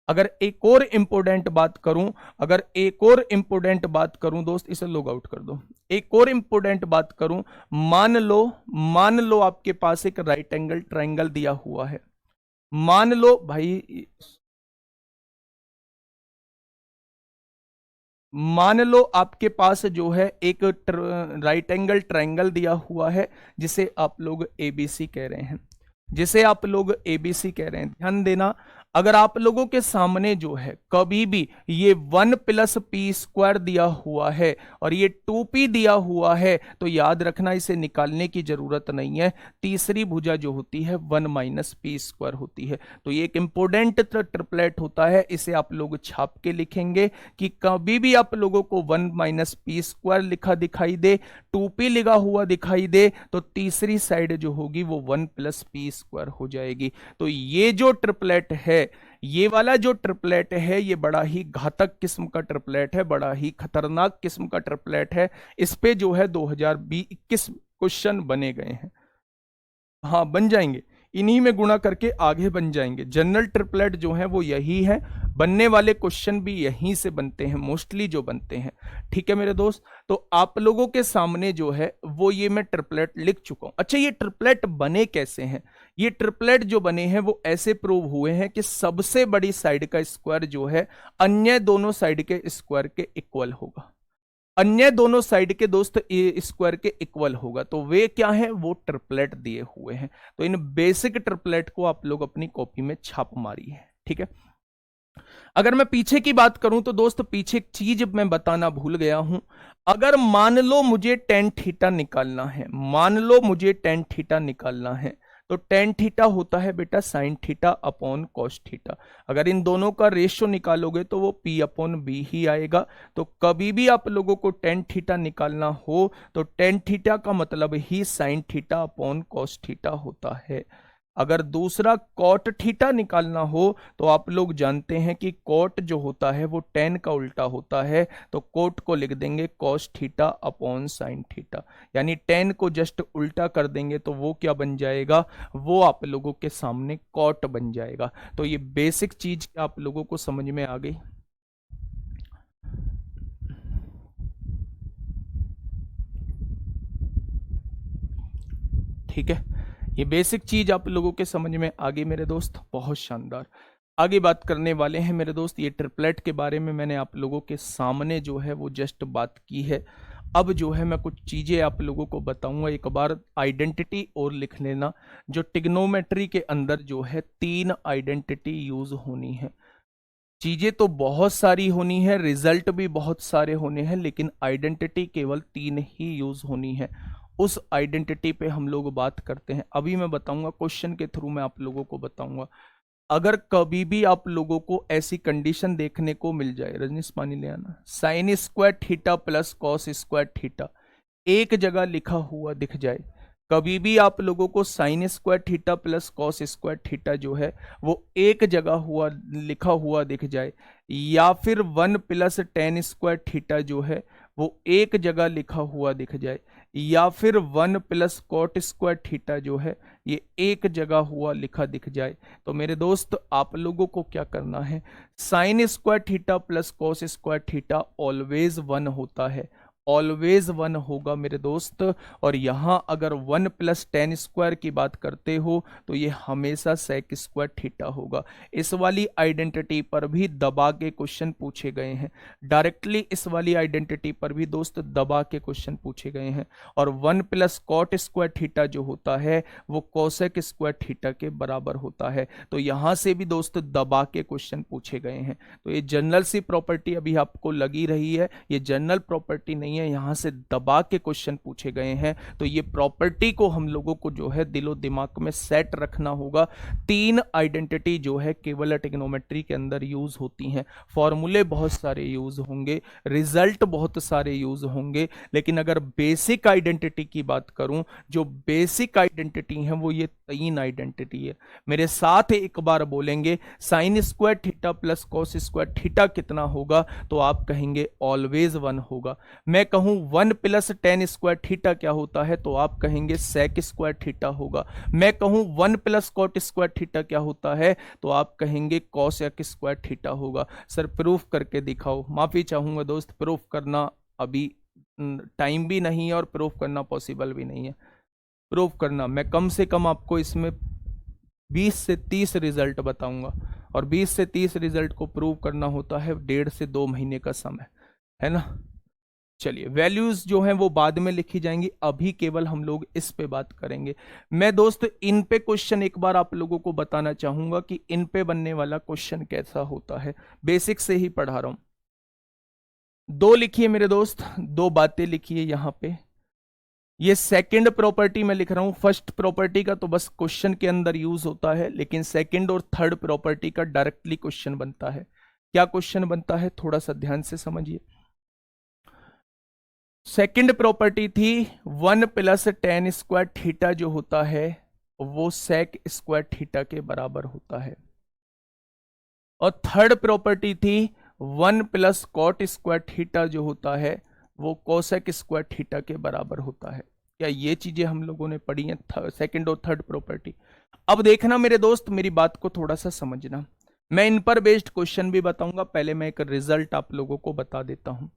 अगर एक और इंपोर्टेंट बात करूं, अगर एक और इंपोर्टेंट बात करूं दोस्त, इसे लॉग आउट कर दो। एक और इंपोर्टेंट बात करूं, मान लो आपके पास एक राइट एंगल ट्रायंगल दिया हुआ है। मान लो भाई, मान लो आपके पास जो है एक राइट एंगल ट्रायंगल दिया हुआ है जिसे आप लोग एबीसी कह रहे हैं, जिसे आप लोग एबीसी कह रहे हैं। ध्यान देना, अगर आप लोगों के सामने जो है कभी भी ये 1 + p² दिया हुआ है और ये 2p दिया हुआ है तो याद रखना इसे निकालने की जरूरत नहीं है। तीसरी भुजा जो होती है 1 - p² होती है। तो ये एक इंपोर्टेंट ट्रिपलेट होता है, इसे आप लोग छाप के लिखेंगे कि कभी भी आप लोगों को 1 - p² लिखा दिखाई दे, 2p लिखा हुआ दिखाई दे, तो तीसरी साइड जो होगी वो 1 + p² हो जाएगी। तो ये जो ट्रिपलेट है, ये वाला जो ट्रिपलेट है ये बड़ा ही घातक किस्म का ट्रिपलेट है, बड़ा ही खतरनाक किस्म का ट्रिपलेट है। इस पे जो है 2021 क्वेश्चन बने गए हैं। हाँ, बन जाएंगे, इन्हीं में गुणा करके आगे बन जाएंगे। जनरल ट्रिपलेट जो है वो यही है, बनने वाले क्वेश्चन भी यहीं से बनते हैं, मोस्टली जो बनते हैं। ठीक है मेरे दोस्त, तो आप लोगों के सामने जो है वो ये मैं ट्रिपलेट लिख चुका हूं। अच्छा, ये ट्रिपलेट बने कैसे हैं? ये ट्रिपलेट जो बने हैं वो ऐसे प्रूव हुए हैं कि सबसे बड़ी साइड का स्क्वायर जो है अन्य दोनों साइड के स्क्वायर के इक्वल होगा, अन्य दोनों साइड के दोस्त स्क्वायर के इक्वल होगा। तो वे क्या है, वो ट्रिपलेट दिए हुए हैं। तो इन बेसिक ट्रिपलेट को आप लोग अपनी कॉपी में छाप मारी है। ठीक है, अगर मैं पीछे की बात करूं तो दोस्त पीछे एक चीज मैं बताना भूल गया हूं। अगर मान लो मुझे टेन थीटा निकालना है, मान लो मुझे टेन थीटा निकालना है, तो टेन थीटा होता है बेटा sign theta upon cos theta. अगर इन दोनों का रेशियो निकालोगे तो वो पी अपॉन बी ही आएगा। तो कभी भी आप लोगों को टेन थीटा निकालना हो तो टेन थीटा का मतलब ही sine theta upon cos theta होता है। अगर दूसरा कॉट थीटा निकालना हो तो आप लोग जानते हैं कि कॉट जो होता है वो टेन का उल्टा होता है, तो कॉट को लिख देंगे cos theta upon sine theta, यानी टेन को जस्ट उल्टा कर देंगे तो वो क्या बन जाएगा, वो आप लोगों के सामने कॉट बन जाएगा। तो ये बेसिक चीज आप लोगों को समझ में आ गई। ठीक है, ये बेसिक चीज आप लोगों के समझ में आ गई मेरे दोस्त, बहुत शानदार। आगे बात करने वाले हैं मेरे दोस्त, ये ट्रिपलेट के बारे में मैंने आप लोगों के सामने जो है वो जस्ट बात की है। अब जो है मैं कुछ चीजें आप लोगों को बताऊंगा, एक बार आइडेंटिटी और लिख लेना। जो टिग्नोमेट्री के अंदर जो है तीन आइडेंटिटी यूज होनी है। चीजें तो बहुत सारी होनी है, रिजल्ट भी बहुत सारे होने हैं, लेकिन आइडेंटिटी केवल तीन ही यूज होनी है। उस आइडेंटिटी पे हम लोग बात करते हैं, अभी मैं बताऊंगा, क्वेश्चन के थ्रू मैं आप लोगों को बताऊंगा। अगर कभी भी आप लोगों को ऐसी कंडीशन देखने को मिल जाए, रजनीश पानी ले आना, sine square theta plus cos square theta एक जगह लिखा हुआ दिख जाए, कभी भी आप लोगों को sine square theta plus cos square theta जो है वो एक जगह हुआ लिखा हुआ दिख जाए, या फिर one plus ten square theta जो है वो एक जगह लिखा हुआ दिख जाए, या फिर one plus cot square theta जो है ये एक जगह हुआ लिखा दिख जाए, तो मेरे दोस्त आप लोगों को क्या करना है, sine square theta plus cos square theta always one होता है, ऑलवेज वन होगा मेरे दोस्त। और यहां अगर वन प्लस टेन स्क्वायर की बात करते हो तो ये हमेशा सेक स्क्वायर थीटा होगा। इस वाली आइडेंटिटी पर भी दबा के क्वेश्चन पूछे गए हैं, डायरेक्टली इस वाली आइडेंटिटी पर भी दोस्त दबा के क्वेश्चन पूछे गए हैं। और one plus cot square theta जो होता है वो कोसेक स्क्वायर थीटा के बराबर होता है। तो यहां से भी दोस्त दबा के क्वेश्चन पूछे गए हैं। तो ये जनरल सी प्रॉपर्टी अभी आपको लगी रही है, ये जनरल प्रॉपर्टी नहीं है, यहां से दबा के क्वेश्चन पूछे गए हैं। तो ये प्रॉपर्टी को हम लोगों को जो है दिलो दिमाग में सेट रखना होगा। तीन आइडेंटिटी जो है केवल ट्रिग्नोमेट्री के अंदर यूज होती हैं, फॉर्मूले बहुत सारे यूज होंगे, रिजल्ट बहुत सारे यूज होंगे, लेकिन अगर बेसिक आइडेंटिटी की बात करूं, जो बेसिक आइडेंटिटी है वो ये तीन आइडेंटिटी है। मेरे साथ एक बार बोलेंगे, sine square theta plus cos square theta कितना होगा, तो आप कहेंगे ऑलवेज वन होगा। मैं कहूं one plus ten square theta क्या होता है, तो आप कहेंगे सेक स्क्वायर थीटा होगा। मैं कहूं one plus cot square theta क्या होता है, तो आप कहेंगे कॉसेक स्क्वायर थीटा होगा। सर प्रूफ करके दिखाओ, माफी चाहूंगा दोस्त, प्रूफ करना अभी टाइम भी नहीं है और प्रूफ करना पॉसिबल भी नहीं है। प्रूफ करना मैं कम से कम आपको इसमें 20 से 30 रिजल्ट बताऊंगा, और 20 से 30 रिजल्ट को प्रूव करना होता है 1.5 से 2 महीने का समय, है ना। चलिए, वैल्यूज जो हैं वो बाद में लिखी जाएंगी, अभी केवल हम लोग इस पे बात करेंगे। मैं दोस्त इन पे क्वेश्चन एक बार आप लोगों को बताना चाहूंगा कि इन पे बनने वाला क्वेश्चन कैसा होता है, बेसिक से ही पढ़ा रहा हूं। दो लिखिए मेरे दोस्त, दो बातें लिखिए यहां पे। ये सेकंड प्रॉपर्टी में लिख रहा हूं, फर्स्ट प्रॉपर्टी का तो बस क्वेश्चन के अंदर यूज होता है, लेकिन सेकंड और थर्ड प्रॉपर्टी का डायरेक्टली क्वेश्चन बनता है। क्या क्वेश्चन बनता है, थोड़ा सा ध्यान से समझिए। सेकंड प्रॉपर्टी थी one plus ten square theta जो होता है वो सेक स्क्वायर थीटा के बराबर होता है, और थर्ड प्रॉपर्टी थी one plus cot square theta जो होता है वो कोसेक स्क्वायर थीटा के बराबर होता है। क्या ये चीजें हम लोगों ने पढ़ी हैं, सेकंड और थर्ड प्रॉपर्टी। अब देखना मेरे दोस्त, मेरी बात को थोड़ा सा समझना, मैं इन पर बेस्ड क्वेश्चन भी बताऊंगा, पहले मैं एक रिजल्ट आप लोगों को बता देता हूं।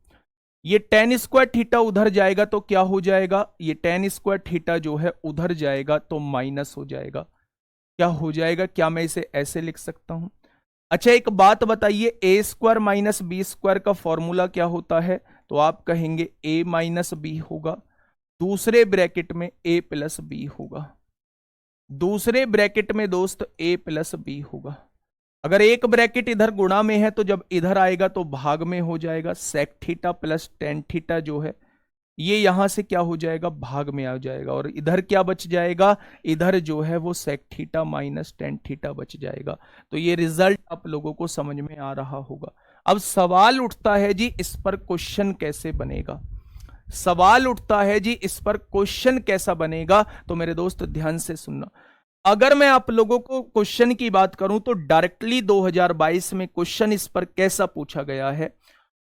ये टेन स्क्वायर थीटा उधर जाएगा तो क्या हो जाएगा, ये टेन स्क्वायर थीटा जो है उधर जाएगा तो माइनस हो जाएगा। क्या हो जाएगा, क्या मैं इसे ऐसे लिख सकता हूं। अच्छा एक बात बताइए, ए स्क्वायर माइनस बी स्क्वायर का फॉर्मूला क्या होता है, तो आप कहेंगे ए माइनस बी होगा, दूसरे ब्रैकेट में ए प्लस बी होगा, दूसरे ब्रैकेट में दोस्त ए प्लस बी होगा। अगर एक ब्रैकेट इधर गुणा में है तो जब इधर आएगा तो भाग में हो जाएगा। Sec theta plus tan theta जो है ये यहां से क्या हो जाएगा, भाग में आ जाएगा। और इधर क्या बच जाएगा, इधर जो है वो sec theta minus tan theta बच जाएगा। तो ये रिजल्ट आप लोगों को समझ में आ रहा होगा। अब सवाल उठता है जी इस पर क्वेश्चन कैसे बनेगा, सवाल उठता है जी इस पर क्वेश्चन कैसा बनेगा। तो मेरे दोस्त ध्यान से सुनना, अगर मैं आप लोगों को क्वेश्चन की बात करूं तो डायरेक्टली 2022 में क्वेश्चन इस पर कैसा पूछा गया है।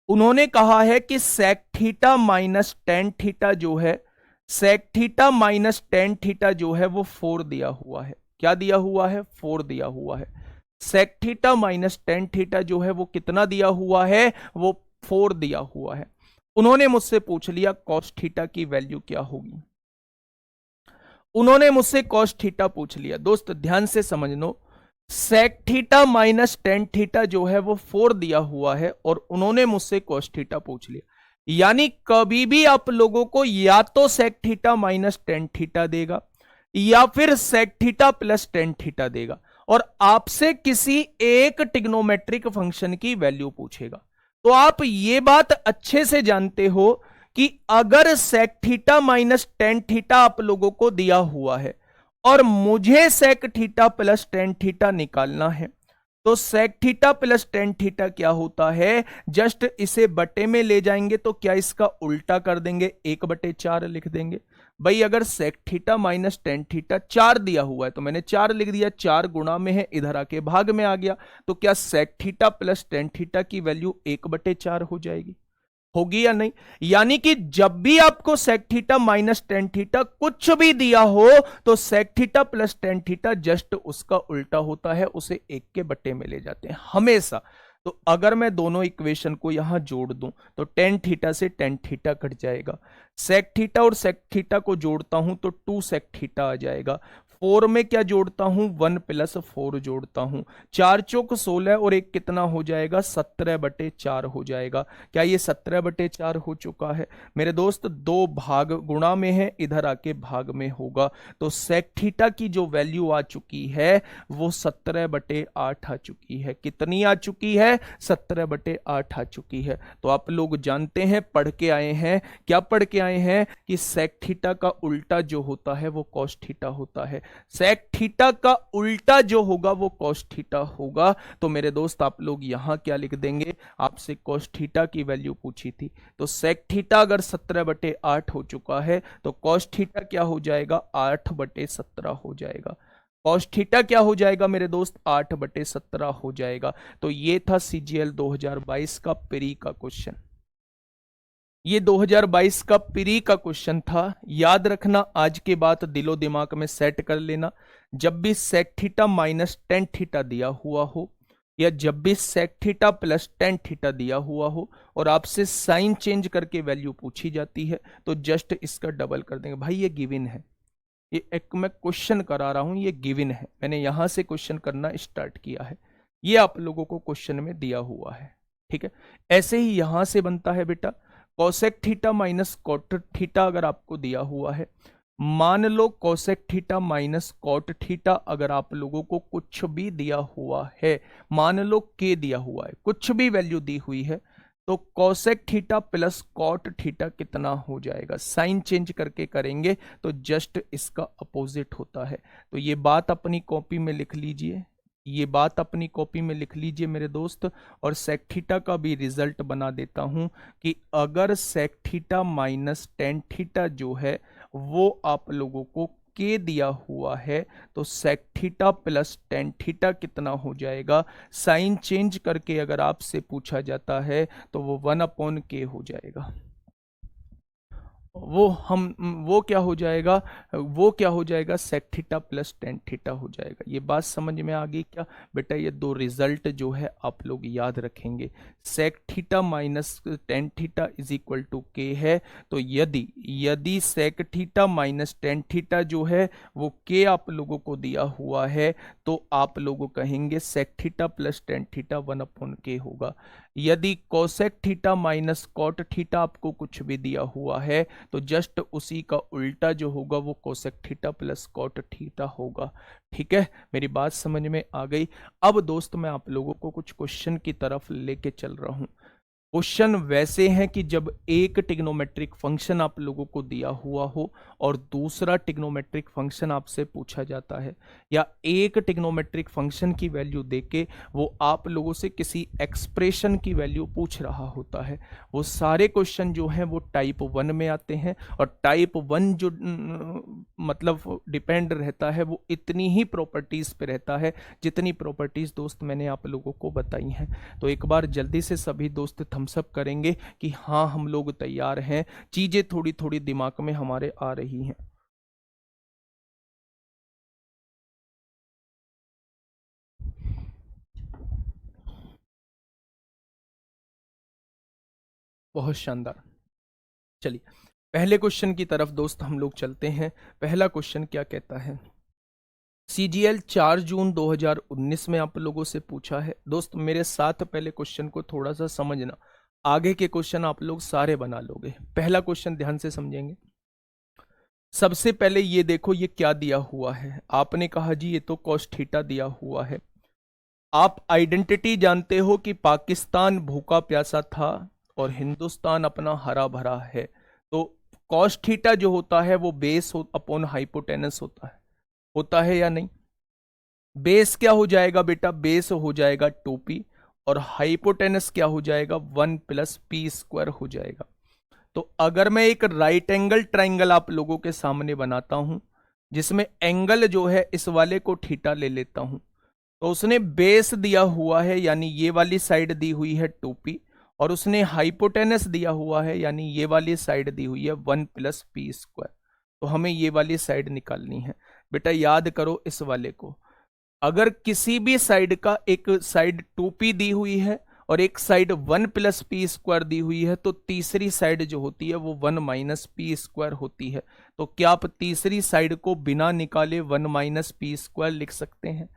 उन्होंने कहा है कि sec theta minus tan theta जो है, sec theta minus tan theta जो है वो 4 दिया हुआ है। क्या दिया हुआ है, 4 दिया हुआ है। Sec theta minus tan theta जो है वो कितना दिया हुआ है, वो 4 दिया हुआ है। उन्होंने मुझसे पूछ लिया कॉस थीटा की वैल्यू क्या होगी, उन्होंने मुझसे कॉस थीटा पूछ लिया। दोस्त ध्यान से समझ लो, sec theta minus tan theta जो है वो 4 दिया हुआ है और उन्होंने मुझसे कॉस थीटा पूछ लिया। यानी कभी भी आप लोगों को या तो sec theta minus tan theta देगा या फिर sec theta plus tan theta देगा और आपसे किसी एक ट्रिग्नोमेट्रिक फंक्शन की वैल्यू पूछेगा। तो आप ये बात अच्छे से जानते हो कि अगर sec theta minus tan theta आप लोगों को दिया हुआ है और मुझे sec theta plus tan theta निकालना है, तो sec theta plus tan theta क्या होता है, जस्ट इसे बटे में ले जाएंगे तो क्या इसका उल्टा कर देंगे, 1/4 लिख देंगे। भाई अगर sec theta minus tan theta 4 दिया हुआ है तो मैंने 4 लिख दिया, 4 गुणा में है, इधर आके भाग में आ गया। तो क्या sec theta plus tan theta की वैल्यू 1/4 हो जाएगी, होगी या नहीं। यानी कि जब भी आपको sec theta minus tan theta कुछ भी दिया हो तो sec theta plus tan theta just उसका उल्टा होता है, उसे 1 के बटे में ले जाते हैं हमेशा। तो अगर मैं दोनों इक्वेशन को यहां जोड़ दूं तो टेन थीटा से टेन थीटा कट जाएगा, सेक थीटा और सेक थीटा को जोड़ता हूं तो 2 सेक थीटा आ जाएगा। 4 में क्या जोड़ता हूं, 1 प्लस 4 जोड़ता हूं, 4 चौक 16 और एक कितना हो जाएगा, 17/4 हो जाएगा। क्या ये 17/4 हो चुका है मेरे दोस्त, 2 भाग गुणा में है, इधर आके भाग में होगा। तो सेक थीटा की जो वैल्यू आ चुकी है वो 17/8 आ चुकी है। कितनी आ चुकी है, 17/8 आ चुकी है। तो आप लोग जानते हैं, पढ़ के आए हैं, क्या पढ़ के आए हैं कि सेक थीटा का उल्टा जो होता है वो कॉस थीटा होता है। सेक थीटा का उल्टा जो होगा वो कॉस थीटा होगा। तो मेरे दोस्त आप लोग यहां क्या लिख देंगे, आपसे कॉस थीटा की वैल्यू पूछी थी तो सेक थीटा अगर 17/8 हो चुका है तो कॉस थीटा क्या हो जाएगा, 8/17 हो जाएगा। कॉस थीटा क्या हो जाएगा मेरे दोस्त, 8/17 हो जाएगा। तो ये था सीजीएल 2022 का प्री का क्वेश्चन, ये 2022 का प्री का क्वेश्चन था। याद रखना, आज के बाद दिलो दिमाग में सेट कर लेना, जब भी sec theta minus tan theta दिया हुआ हो या जब भी sec theta plus tan theta दिया हुआ हो और आपसे साइन चेंज करके वैल्यू पूछी जाती है तो जस्ट इसका डबल कर देंगे। भाई ये गिवन है, ये एक मैं क्वेश्चन करा रहा हूं, ये गिवन है, मैंने यहां से क्वेश्चन करना स्टार्ट किया है, ये आप लोगों को क्वेश्चन में दिया हुआ है। ठीक है, ऐसे ही यहां से बनता है बेटा, cosec theta minus cot theta अगर आपको दिया हुआ है, मान लो cosec theta minus cot theta अगर आप लोगों को कुछ भी दिया हुआ है, मान लो के दिया हुआ है, कुछ भी वैल्यू दी हुई है, तो cosec theta plus cot theta कितना हो जाएगा, साइन चेंज करके करेंगे तो जस्ट इसका अपोजिट होता है। तो ये बात अपनी कॉपी में लिख लीजिए, ये बात अपनी कॉपी में लिख लीजिए मेरे दोस्त। और सेक थीटा का भी रिजल्ट बना देता हूं कि अगर sec theta minus tan theta जो है वो आप लोगों को के दिया हुआ है तो sec theta plus tan theta कितना हो जाएगा, साइन चेंज करके अगर आपसे पूछा जाता है तो वो 1/k हो जाएगा। वो क्या हो जाएगा, वो क्या हो जाएगा, sec theta plus tan theta हो जाएगा। ये बात समझ में आ गई क्या बेटा, ये दो रिजल्ट जो है आप लोग याद रखेंगे। Sec theta minus tan theta is equal to k है, तो यदि sec theta minus tan theta जो है वो के आप लोगों को दिया हुआ है तो आप लोगों कहेंगे sec theta plus tan theta 1/k होगा। यदि cosec theta minus cot theta आपको कुछ भी दिया हुआ है तो जस्ट उसी का उल्टा जो होगा वो cosec theta plus cot theta होगा। ठीक है, मेरी बात समझ में आ गई। अब दोस्त मैं आप लोगों को कुछ क्वेश्चन की तरफ लेके चल रहा हूं। क्वेश्चन वैसे हैं कि जब एक ट्रिग्नोमेट्रिक फंक्शन आप लोगों को दिया हुआ हो और दूसरा ट्रिग्नोमेट्रिक फंक्शन आपसे पूछा जाता है, या एक ट्रिग्नोमेट्रिक फंक्शन की वैल्यू देके वो आप लोगों से किसी एक्सप्रेशन की वैल्यू पूछ रहा होता है, वो सारे क्वेश्चन जो हैं वो टाइप 1 में आते हैं। और टाइप 1 जो मतलब डिपेंड रहता है वो इतनी ही प्रॉपर्टीज पे रहता है जितनी प्रॉपर्टीज दोस्त मैंने आप लोगों को बताई हैं। तो एक बार जल्दी से सभी दोस्त थम्सअप करेंगे कि हाँ हम लोग तैयार हैं, चीजें थोड़ी थोड़ी दिमाग में हमारे आ रही हैं। बहुत शानदार। चलिए पहले क्वेश्चन की तरफ दोस्त हम लोग चलते हैं। पहला क्वेश्चन क्या कहता है, CGL 4 जून 2019 में आप लोगों से पूछा है। दोस्त मेरे साथ पहले क्वेश्चन को थोड़ा सा समझना, आगे के क्वेश्चन आप लोग सारे बना लोगे। पहला क्वेश्चन ध्यान से समझेंगे। सबसे पहले ये देखो ये क्या दिया हुआ है, आपने कहा जी ये तो कॉस थीटा दिया हुआ है। आप आइडेंटिटी जानते हो कि पाकिस्तान भूखा प्यासा था और हिंदुस्तान अपना हरा भरा है। तो कॉस थीटा जो होता है वो बेस अपॉन हाइपोटेनस होता है या नहीं? बेस क्या हो जाएगा बेटा, बेस हो जाएगा 2p और हाइपोटेनस क्या हो जाएगा 1 प्लस पी स्क्वायर हो जाएगा। तो अगर मैं एक राइट एंगल ट्राइंगल आप लोगों के सामने बनाता हूं जिसमें एंगल जो है इस वाले को थीटा ले लेता हूं, तो उसने बेस दिया हुआ है यानी ये वाली साइड दी हुई है 2p और उसने हाइपोटेनस दिया हुआ है यानी ये वाली साइड दी हुई है 1 प्लस पी स्क्वायर। तो हमें ये वाली साइड निकालनी है। बेटा याद करो इस वाले को, अगर किसी भी साइड का एक साइड 2p दी हुई है और एक साइड 1 प्लस पी स्क्वायर दी हुई है तो तीसरी साइड जो होती है वो 1 माइनस पी स्क्वायर होती है। तो क्या आप तीसरी साइड को बिना निकाले 1 माइनस पी स्क्वायर लिख सकते हैं?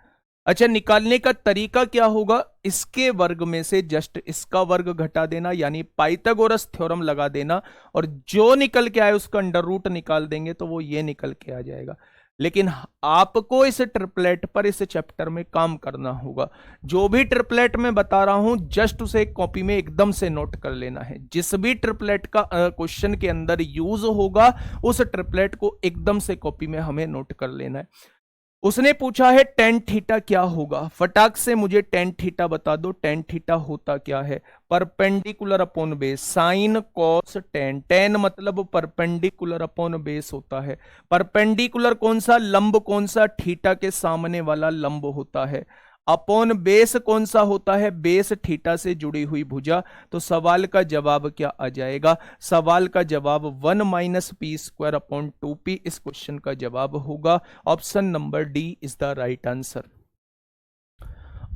अच्छा, निकालने का तरीका क्या होगा, इसके वर्ग में से जस्ट इसका वर्ग घटा देना यानी पाइथागोरस थ्योरम लगा देना और जो निकल के आए उसका अंडर रूट निकाल देंगे तो वो ये निकल के आ जाएगा। लेकिन आपको इस ट्रिपलेट पर इस चैप्टर में काम करना होगा। जो भी ट्रिपलेट में बता रहा हूं जस्ट उसे एक कॉपी में एकदम से नोट कर लेना है। जिस भी ट्रिपलेट का क्वेश्चन के अंदर यूज होगा उस ट्रिपलेट को एकदम से कॉपी में हमें नोट कर लेना है। उसने पूछा है टेन थीटा क्या होगा, फटाक से मुझे टेन थीटा बता दो। टेन थीटा होता क्या है, perpendicular upon base, sine cos tan. Ten मतलब परपेंडिकुलर अपॉन बेस होता है। परपेंडिकुलर कौन सा, लंब कौन सा, थीटा के सामने वाला लंब होता है। अपॉन बेस कौन सा होता है, बेस थीटा से जुड़ी हुई भुजा। तो सवाल का जवाब क्या आ जाएगा, सवाल का जवाब 1 minus P square upon 2p इस क्वेश्चन का जवाब होगा। Option number D is the right answer.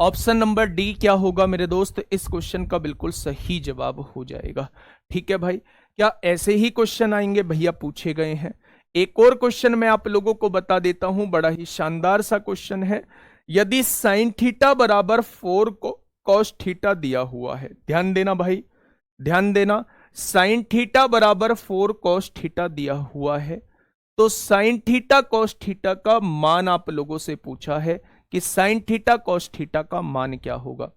Option number D क्या होगा मेरे दोस्त, इस क्वेश्चन का बिल्कुल सही जवाब हो जाएगा। ठीक है भाई, क्या ऐसे ही क्वेश्चन आएंगे भैया, पूछे गए हैं। एक और क्वेश्चन मैं आप लोगों को बता देता हूं, बड़ा ही शानदार सा क्वेश्चन है। यदि साइन थीटा बराबर 4 कॉस थीटा दिया हुआ है, ध्यान देना भाई, ध्यान देना, साइन थीटा बराबर 4 कॉस थीटा दिया हुआ है तो साइन थीटा कॉस थीटा का मान आप लोगों से पूछा है कि साइन थीटा कॉस थीटा का मान क्या होगा।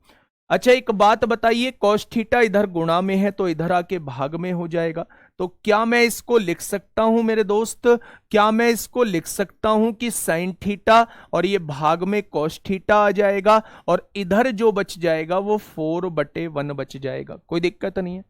अच्छा एक बात बताइए, कॉस थीटा इधर गुणा में है तो इधर आके भाग में हो जाएगा। तो क्या मैं इसको लिख सकता हूं मेरे दोस्त, क्या मैं इसको लिख सकता हूं कि साइन थीटा और ये भाग में कॉस थीटा आ जाएगा और इधर जो बच जाएगा वो 4/1 बच जाएगा, कोई दिक्कत नहीं है।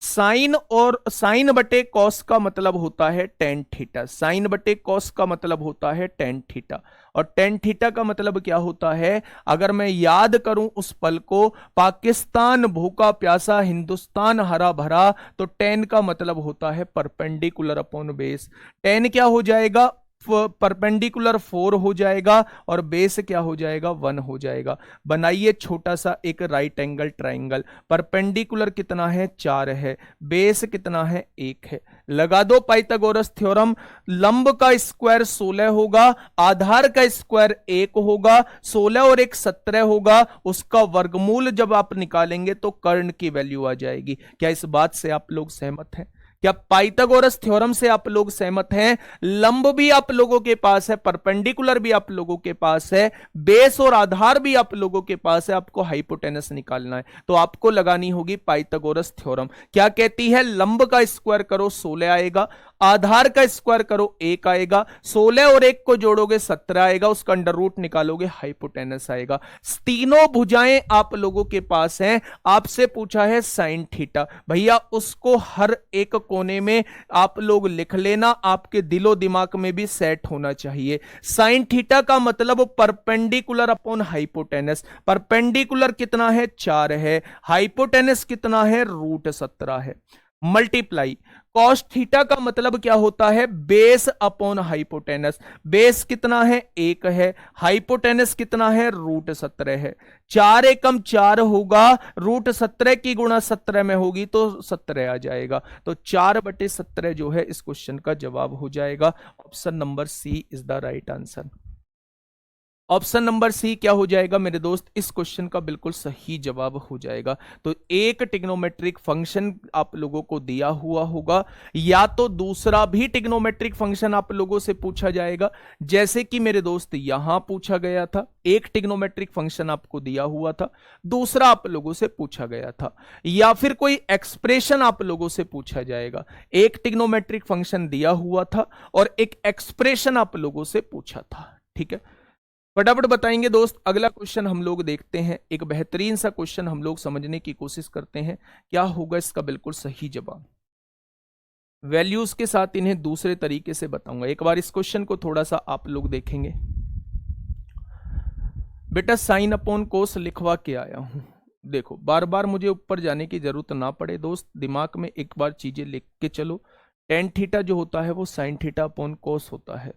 साइन और साइन बटे कॉस का मतलब होता है टेन थीटा, साइन बटे कॉस का मतलब होता है टेन थीटा और टेन थीटा का मतलब क्या होता है, अगर मैं याद करूं उस पल को, पाकिस्तान भूखा प्यासा हिंदुस्तान हरा भरा, तो टेन का मतलब होता है परपेंडिकुलर अपॉन बेस। टेन क्या हो जाएगा, परपेंडिकुलर 4 हो जाएगा और बेस क्या हो जाएगा 1 हो जाएगा। बनाइए छोटा सा एक राइट एंगल ट्राइंगल। परपेंडिकुलर कितना है 4 है, बेस कितना है 1 है। लगा दो पाइथागोरस थ्योरम। लंब का स्क्वायर 16 होगा, आधार का स्क्वायर 1 होगा, 16 और 1 17 होगा, उसका वर्गमूल जब आप निकालेंगे तो कर्ण की वैल्यू आ जाएगी। क्या इस बात से आप लोग सहमत हैं? क्या पाइथागोरस थ्योरम से आप लोग सहमत हैं? लंब भी आप लोगों के पास है, परपेंडिकुलर भी आप लोगों के पास है, बेस और आधार भी आप लोगों के पास है, आपको हाइपोटेनस निकालना है तो आपको लगानी होगी पाइथागोरस थ्योरम। क्या कहती है? लंब का स्क्वायर करो 16 आएगा, आधार का स्क्वायर करो 1 आएगा, 16 और 1 को जोड़ोगे 17 आएगा, उसका अंडर रूट निकालोगे हाइपोटेनस आएगा। तीनों भुजाएं आप लोगों के पास हैं। आपसे पूछा है साइन थीटा, भैया उसको हर एक कोने में आप लोग लिख लेना, आपके दिलो दिमाग में भी सेट होना चाहिए। साइन थीटा का मतलब परपेंडिकुलर अपॉन हाइपोटेनस। परपेंडिकुलर कितना है 4 है, हाइपोटेनस कितना है √17 है। मल्टीप्लाई कॉस थीटा का मतलब क्या होता है? Base upon hypotenuse. बेस कितना है 1 है, हाइपोटेनस कितना है √17 है। 4 एकम 4 होगा, √17 की गुणा 17 में होगी तो 17 आ जाएगा। तो 4/17 जो है इस क्वेश्चन का जवाब हो जाएगा। Option number C is the right answer. Option number C क्या हो जाएगा मेरे दोस्त? इस क्वेश्चन का बिल्कुल सही जवाब हो जाएगा। तो एक ट्रिग्नोमेट्रिक फंक्शन आप लोगों को दिया हुआ होगा, या तो दूसरा भी ट्रिग्नोमेट्रिक फंक्शन आप लोगों से पूछा जाएगा, जैसे कि मेरे दोस्त यहां पूछा गया था। एक ट्रिग्नोमेट्रिक फंक्शन आपको दिया हुआ था, दूसरा आप लोगों से पूछा गया था, या फिर कोई एक्सप्रेशन आप लोगों से पूछा जाएगा। एक ट्रिग्नोमेट्रिक फंक्शन दिया हुआ था और एक एक्सप्रेशन आप लोगों से पूछा था। ठीक है, फटाफट बताएंगे दोस्त। अगला क्वेश्चन हम लोग देखते हैं, एक बेहतरीन सा क्वेश्चन हम लोग समझने की कोशिश करते हैं क्या होगा इसका बिल्कुल सही जवाब। वैल्यूज के साथ इन्हें दूसरे तरीके से बताऊंगा। एक बार इस क्वेश्चन को थोड़ा सा आप लोग देखेंगे। बेटा साइन अपॉन कोस लिखवा के आया हूं, देखो बार बार मुझे ऊपर जाने की जरूरत ना पड़े दोस्त, दिमाग में एक बार चीजें लिख के चलो। टेन थीटा जो होता है वो साइन थीटा अपॉन कोस होता है,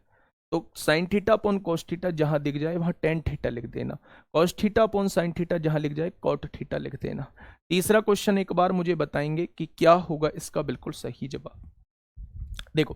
तो sign theta upon cos theta जहां दिख जाए वहां टेन थीटा लिख देना, cos theta upon sine theta जहां लिख जाए कॉट थीटा लिख देना। तीसरा क्वेश्चन एक बार मुझे बताएंगे कि क्या होगा इसका बिल्कुल सही जवाब। देखो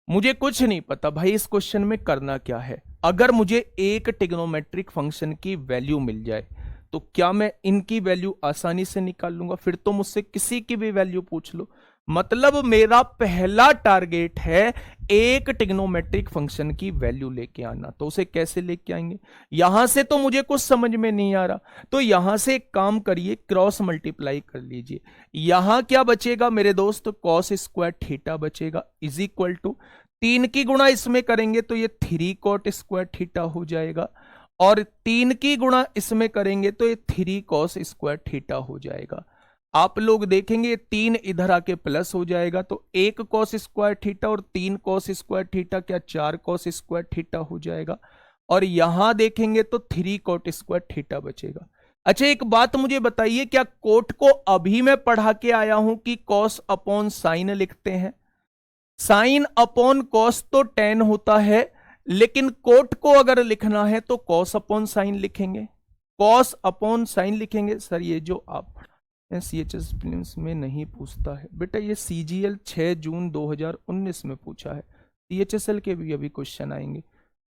मुझे कुछ नहीं पता भाई इस क्वेश्चन में करना क्या है। अगर मुझे एक ट्रिग्नोमेट्रिक फंक्शन की वैल्यू मिल जाए तो क्या मैं इनकी वैल्यू आसानी से निकाल लूंगा? फिर तो मुझसे किसी की भी वैल्यू पूछ लो। मतलब मेरा पहला टारगेट है एक ट्रिग्नोमेट्रिक फंक्शन की वैल्यू लेके आना। तो उसे कैसे लेके आएंगे? यहां से तो मुझे कुछ समझ में नहीं आ रहा, तो यहां से एक काम करिए, क्रॉस मल्टीप्लाई कर लीजिए। यहां क्या बचेगा मेरे दोस्त? कॉस स्क्वायर थीटा बचेगा, इज इक्वल टू 3 की गुणा इसमें करेंगे तो ये 3 कॉट स्क्वायर थीटा हो जाएगा, और 3 की गुणा इसमें करेंगे तो ये 3 कॉस स्क्वायर थीटा हो जाएगा। आप लोग देखेंगे 3 इधर आके प्लस हो जाएगा, तो 1 कॉस स्क्वायर थीटा और 3 कॉस स्क्वायर थीटा क्या 4 कॉस स्क्वायर थीटा हो जाएगा, और यहां देखेंगे तो 3 कॉट स्क्वायर थीटा बचेगा। अच्छा एक बात मुझे बताइए, क्या कोट को अभी मैं पढ़ा के आया हूं कि कॉस अपॉन साइन लिखते हैं? साइन अपॉन कॉस तो टेन होता है, लेकिन कोट को अगर लिखना है तो कॉस अपॉन साइन लिखेंगे, कॉस अपॉन साइन लिखेंगे। सर ये जो आप CHS प्रीलिम्स में नहीं पूछता है बेटा, ये CGL 6 जून 2019 में पूछा है। CHSL के भी अभी क्वेश्चन आएंगे।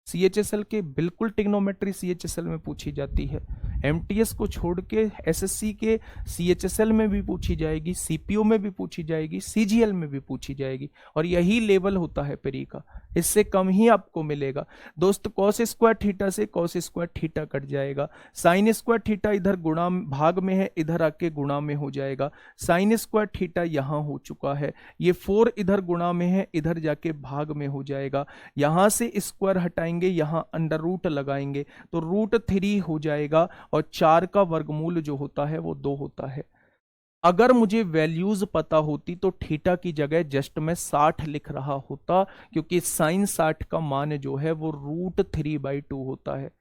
CHSL के बिल्कुल ट्रिग्नोमेट्री CHSL में पूछी जाती है। MTS को छोड़ के SSC के CHSL में भी पूछी जाएगी, CPO में भी पूछी जाएगी, CGL में भी पूछी जाएगी, और यही लेवल होता है पेरी का, इससे कम ही आपको मिलेगा दोस्त। कॉस स्क्वायर थीटा से कॉस स्क्वायर थीटा कट जाएगा, साइन स्क्वायर थीटा इधर गुणा भाग में है, इधर आके गुणा में हो जाएगा। साइन स्क्वायर थीटा यहां हो चुका है, ये 4 इधर गुणा में है, इधर जाके भाग में हो जाएगा। यहां से स्क्वायर हटाएंगे, यहां अंडर रूट लगाएंगे तो √3 हो जाएगा, और 4 का वर्गमूल जो होता है वो 2 होता है। अगर मुझे वैल्यूज पता होती तो थीटा की जगह जस्ट मैं 60 लिख रहा होता, क्योंकि साइन 60 का मान जो है वो √3/2 होता है।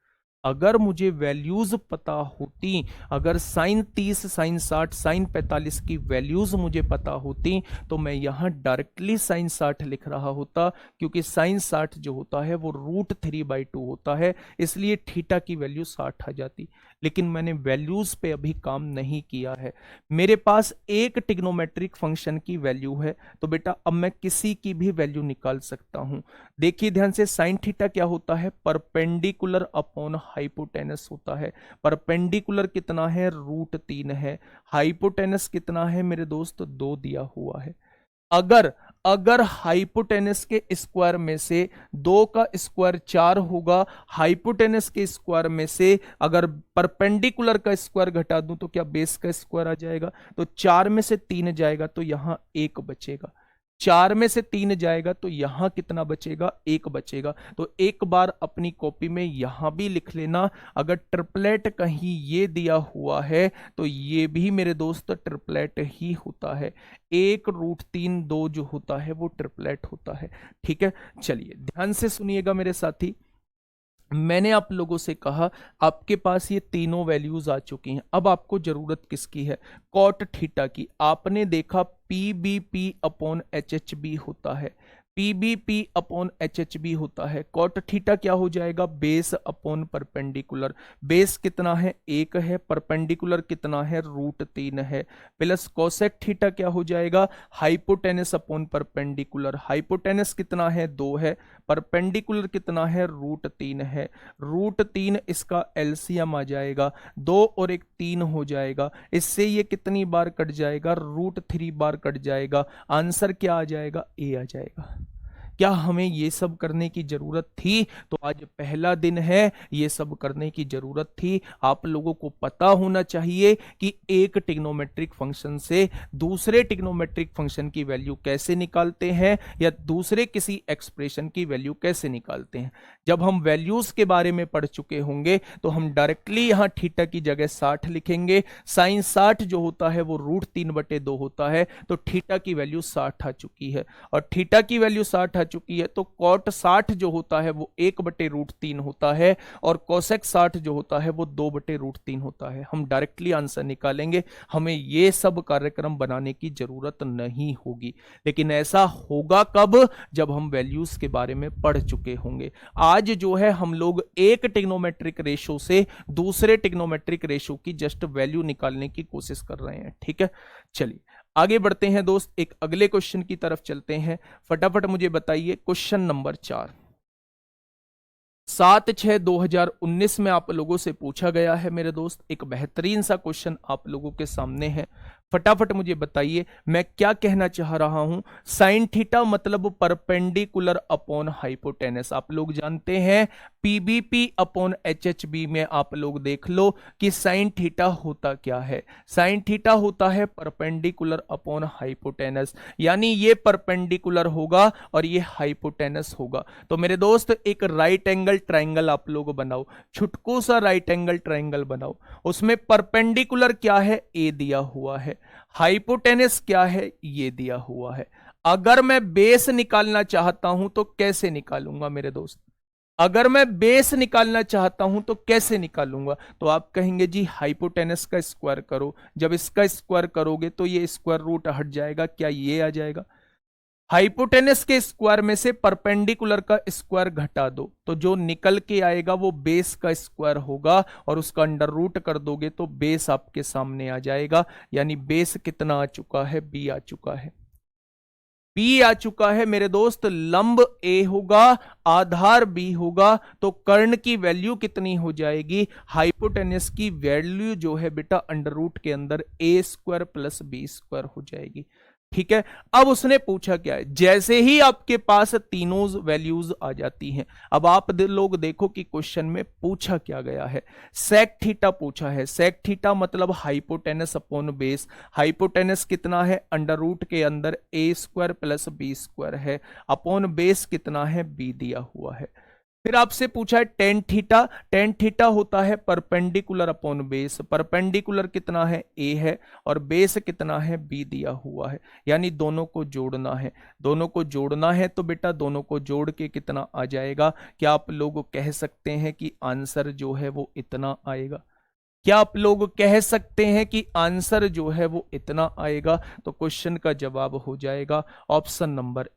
अगर मुझे वैल्यूज पता होती, अगर साइन 30, साइन 60, साइन 45 की वैल्यूज मुझे पता होती तो मैं यहां डायरेक्टली साइन 60 लिख रहा होता, क्योंकि साइन 60 जो होता है वो √3/2 होता है, इसलिए थीटा की वैल्यू 60 आ जाती। लेकिन मैंने वैल्यूज पे अभी काम नहीं किया है, मेरे पास एक ट्रिग्नोमेट्रिक फंक्शन की वैल्यू है, तो बेटा अब मैं किसी की भी वैल्यू निकाल सकता हूं। देखिए ध्यान से, साइन थीटा क्या होता है, परपेंडिकुलर अपॉन हाइपोटेनस होता है। परपेंडिकुलर कितना है, √3 है। हाइपोटेनस कितना है मेरे दोस्त, 2 दिया हुआ है। अगर अगर हाइपोटेनस के स्क्वायर में से 2 का स्क्वायर 4 होगा, हाइपोटेनस के स्क्वायर में से अगर परपेंडिकुलर का स्क्वायर घटा दूं तो क्या बेस का स्क्वायर आ जाएगा, तो 4 में से 3 जाएगा तो यहां 1 बचेगा। 4 में से 3 जाएगा तो यहां कितना बचेगा, 1 बचेगा। तो एक बार अपनी कॉपी में यहां भी लिख लेना, अगर ट्रिपलेट कहीं ये दिया हुआ है तो ये भी मेरे दोस्त ट्रिपलेट ही होता है। 1√3 2 जो होता है वो ट्रिपलेट होता है। ठीक है, चलिए ध्यान से सुनिएगा मेरे साथी। मैंने आप लोगों से कहा आपके पास ये तीनों वैल्यूज आ चुकी हैं, अब आपको जरूरत किसकी है, कॉट थीटा की। आपने देखा PBP अपॉन HHB होता है, PBP अपॉन HHB होता है। कॉट थीटा क्या हो जाएगा, बेस अपॉन परपेंडिकुलर। बेस कितना है, 1 है, परपेंडिकुलर कितना है, √3 है। प्लस कोसेक थीटा क्या हो जाएगा, हाइपोटेनस अपॉन परपेंडिकुलर। हाइपोटेनस कितना है, 2 है, परपेंडिकुलर कितना है, √3 है। √3 इसका एलसीएम आ जाएगा, 2 और 1 3 हो जाएगा। इससे ये कितनी बार कट जाएगा, √3 बार कट जाएगा। आंसर क्या आ जाएगा, ए आ जाएगा। क्या हमें ये सब करने की जरूरत थी, तो आज पहला दिन है, ये सब करने की जरूरत थी। आप लोगों को पता होना चाहिए कि एक ट्रिग्नोमेट्रिक फंक्शन से दूसरे ट्रिग्नोमेट्रिक फंक्शन की वैल्यू कैसे निकालते हैं, या दूसरे किसी एक्सप्रेशन की वैल्यू कैसे निकालते हैं। जब हम वैल्यूज के बारे में पढ़ चुके होंगे तो हम डायरेक्टली यहां थीटा की जगह 60 लिखेंगे। साइन 60 जो होता है वो √3/2 होता है, तो थीटा की वैल्यू 60 आ चुकी है। और थीटा की वैल्यू 60 आ चुकी है तो कॉट 60 जो होता है वो 1/√3 होता है, और कोसेक 60 जो होता है वो 2/√3 होता है। हम डायरेक्टली आंसर निकालेंगे, हमें ये सब कार्यक्रम बनाने की जरूरत नहीं होगी। लेकिन ऐसा होगा कब, जब हम वैल्यूज के बारे में पढ़ चुके होंगे। आज जो है हम लोग एक ट्रिग्नोमेट्रिक रेशो से दूसरे ट्रिग्नोमेट्रिक रेशो की जस्ट वैल्यू निकालने की कोशिश कर रहे हैं। ठीक है, चलिए आगे बढ़ते हैं दोस्त, एक अगले क्वेश्चन की तरफ चलते हैं। फटाफट मुझे बताइए क्वेश्चन नंबर 4। 7/6/2019 में आप लोगों से पूछा गया है मेरे दोस्त, एक बेहतरीन सा क्वेश्चन आप लोगों के सामने है। फटाफट मुझे बताइए मैं क्या कहना चाह रहा हूं। साइन थीटा मतलब परपेंडिकुलर अपॉन हाइपोटेनस। आप लोग जानते हैं PBP अपॉन HHB में आप लोग देख लो कि साइन थीटा होता क्या है। साइन थीटा होता है परपेंडिकुलर अपॉन हाइपोटेनस, यानी ये परपेंडिकुलर होगा और ये हाइपोटेनस होगा। तो मेरे दोस्त एक राइट एंगल ट्राइंगल आप लोग बनाओ, छुटकू सा राइट एंगल ट्राइंगल बनाओ। उसमें परपेंडिकुलर क्या है, ए दिया हुआ है, हाइपोटेनस क्या है, ये दिया हुआ है। अगर मैं बेस निकालना चाहता हूं तो कैसे निकालूंगा मेरे दोस्त, अगर मैं बेस निकालना चाहता हूं तो कैसे निकालूंगा, तो आप कहेंगे जी हाइपोटेनस का स्क्वायर करो। जब इसका स्क्वायर करोगे तो ये स्क्वायर रूट हट जाएगा, क्या ये आ जाएगा। हाइपोटेनस के स्क्वायर में से परपेंडिकुलर का स्क्वायर घटा दो तो जो निकल के आएगा वो बेस का स्क्वायर होगा, और उसका अंडर रूट कर दोगे तो बेस आपके सामने आ जाएगा। यानी बेस कितना आ चुका है, बी आ चुका है। बी आ चुका है मेरे दोस्त। लंब ए होगा, आधार बी होगा, तो कर्ण की वैल्यू कितनी हो जाएगी, हाइपोटेनस की वैल्यू जो है बेटा अंडर रूट के अंदर A² + B² हो जाएगी। ठीक है, अब उसने पूछा क्या है, जैसे ही आपके पास तीनों वैल्यूज आ जाती हैं, अब आप लोग देखो कि क्वेश्चन में पूछा क्या गया है। सेक थीटा पूछा है। सेक थीटा मतलब हाइपोटेनस अपॉन बेस। हाइपोटेनस कितना है, अंडर रूट के अंदर A² + B² है, अपॉन बेस कितना है, B दिया हुआ है। फिर आपसे पूछा है टेन थीटा, टेन थीटा होता है परपेंडिकुलर अपॉन बेस, परपेंडिकुलर कितना है ए है और बेस कितना है बी दिया हुआ है, यानी दोनों को जोड़ना है, दोनों को जोड़ना है तो बेटा दोनों को जोड़ के कितना आ जाएगा, क्या आप लोग कह सकते हैं कि आंसर जो है वो इतना आएगा, क्या आप लोग कह सकते हैं कि आंसर जो है वो इतना आएगा, तो क्वेश्चन का जवाब हो जाएगा option number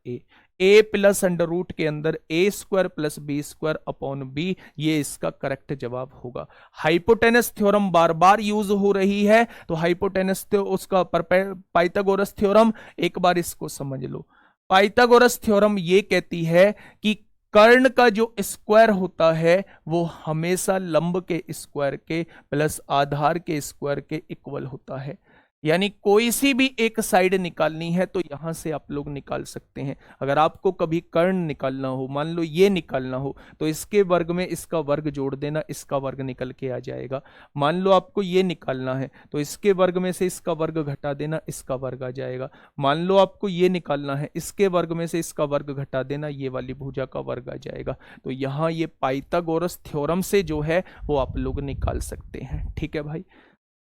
A plus under root के अंदर A square plus B square upon B, ये इसका करेक्ट जवाब होगा। हाइपोटेनस थ्योरम बार बार यूज हो रही है, तो हाइपोटेनस उसका पाइथागोरस थ्योरम एक बार इसको समझ लो। पाइथागोरस थ्योरम ये कहती है कि कर्ण का जो स्क्वायर होता है वो हमेशा लंब के स्क्वायर के प्लस आधार के स्क्वायर के इक्वल होता है, यानी कोई सी भी एक साइड निकालनी है तो यहां से आप लोग निकाल सकते हैं। अगर आपको कभी कर्ण निकालना हो, मान लो ये निकालना हो, तो इसके वर्ग में इसका वर्ग जोड़ देना, इसका वर्ग निकल के आ जाएगा। मान लो आपको ये निकालना है तो इसके वर्ग में से इसका वर्ग घटा देना, इसका वर्ग आ जाएगा। मान लो आपको ये निकालना है, इसके वर्ग में से इसका वर्ग घटा देना, ये वाली भुजा का वर्ग आ जाएगा। तो यहां ये पाइथागोरस थ्योरम से जो है वो आप लोग निकाल सकते हैं। ठीक है भाई,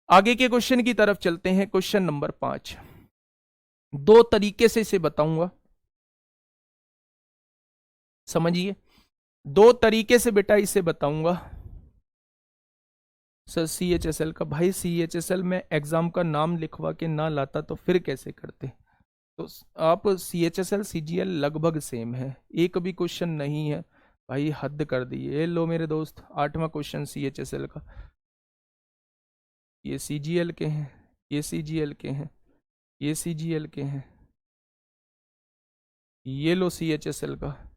आगे के क्वेश्चन की तरफ चलते हैं। क्वेश्चन नंबर 5, दो तरीके से इसे बताऊंगा, समझिए, दो तरीके से बेटा इसे बताऊंगा। सर CHSL का, भाई CHSL में एग्जाम का नाम लिखवा के ना लाता तो फिर कैसे करते, तो आप CHSL CGL लगभग सेम है, एक भी क्वेश्चन नहीं है भाई, हद कर दी। ये लो मेरे दोस्त, 8वां क्वेश्चन CHSL का, ये CGL के हैं, ये CGL के हैं, ये CGL के हैं, ये लो CHSL का,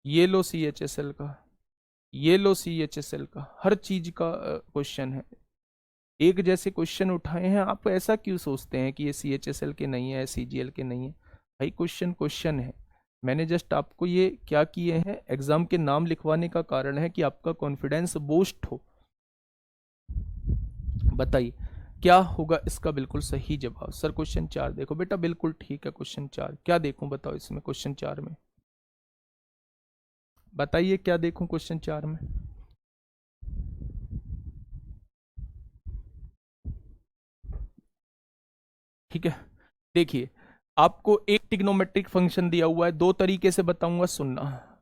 ये लो CHSL का, ये लो CHSL का, हर चीज का क्वेश्चन है। एक जैसे क्वेश्चन उठाए हैं, आप ऐसा क्यों सोचते हैं कि ये CHSL के नहीं है, CGL के नहीं है? भाई क्वेश्चन क्वेश्चन है। मैंने जस्ट आपको ये क्या किए हैं, एग्जाम के नाम लिखवाने का कारण है कि आपका कॉन्फिडेंस बूस्ट हो। बताइए क्या होगा इसका बिल्कुल सही जवाब? सर क्वेश्चन 4 देखो बेटा, बिल्कुल ठीक है। क्वेश्चन 4 क्या देखूं बताओ इसमें, क्वेश्चन 4 में बताइए क्या देखूं क्वेश्चन 4 में? ठीक है, देखिए आपको एक ट्रिग्नोमेट्रिक फंक्शन दिया हुआ है, दो तरीके से बताऊंगा, सुनना।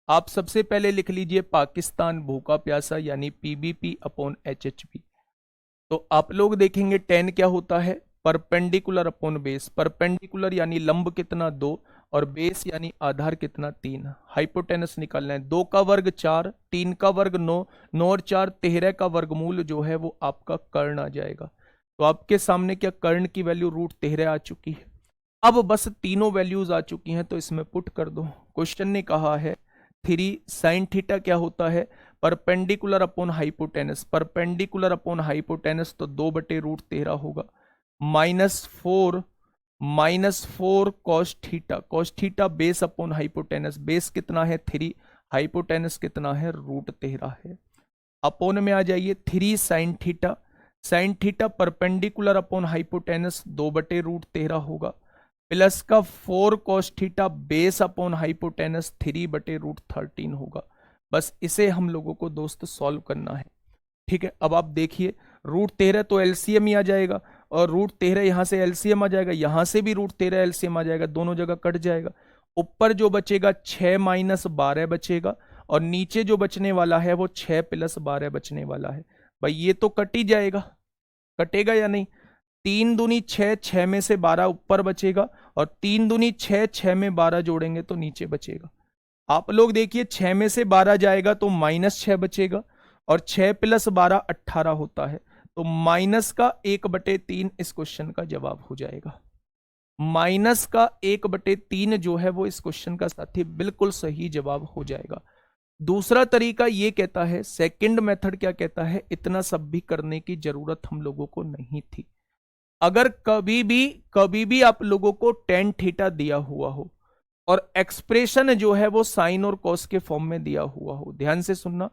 आप सबसे पहले लिख लीजिए पाकिस्तान भूखा प्यासा, यानी PBP अपॉन HHP। तो आप लोग देखेंगे टेन क्या होता है, परपेंडिकुलर अपॉन बेस, परपेंडिकुलर यानी लंब कितना 2 और बेस यानी आधार कितना 3। हाइपोटेनस निकालना है, 2 का वर्ग 4, 3 का वर्ग 9, 9 और 4 13 का वर्गमूल जो है वो आपका कर्ण आ जाएगा। तो आपके सामने क्या कर्ण की वैल्यू √13 आ चुकी है। अब बस तीनों वैल्यूज आ चुकी हैं तो इसमें पुट कर दो। क्वेश्चन ने कहा है 3 साइन थीटा क्या होता है, perpendicular upon hypotenuse, perpendicular upon hypotenuse तो 2/√13 होगा, -4 cos theta, cos theta base upon hypotenuse, base कितना है 3, हाइपोटेनस कितना है √13 है। अपॉन में आ जाइए 3 sine theta, sine theta perpendicular upon hypotenuse 2/√13 होगा, प्लस का 4 cos theta base upon hypotenuse 3/√13 होगा। बस इसे हम लोगों को दोस्त सॉल्व करना है। ठीक है, अब आप देखिए √13 तो एलसीएम ही आ जाएगा, और √13 यहां से एलसीएम आ जाएगा, यहां से भी √13 एलसीएम आ जाएगा, दोनों जगह कट जाएगा। ऊपर जो बचेगा 6 - 12 बचेगा, और नीचे जो बचने वाला है वो 6 + 12 बचने वाला है। भाई ये तो कट ही जाएगा, कटेगा या नहीं? 3 दूनी 6, 6 में से 12 ऊपर बचेगा, और 3 दूनी 6, 6 में 12 जोड़ेंगे तो नीचे बचेगा। आप लोग देखिए 6 में से 12 जाएगा तो -6 बचेगा, और 6 + 12 18 होता है, तो माइनस का 1/3 इस क्वेश्चन का जवाब हो जाएगा। माइनस का 1/3 जो है वो इस क्वेश्चन का साथी बिल्कुल सही जवाब हो जाएगा। दूसरा तरीका ये कहता है, सेकंड मेथड क्या कहता है, इतना सब भी करने की जरूरत हम लोगों को नहीं थी। अगर कभी भी आप लोगों को टेन थीटा दिया हुआ हो और एक्सप्रेशन जो है वो साइन और कॉस के फॉर्म में दिया हुआ हो, ध्यान से सुनना,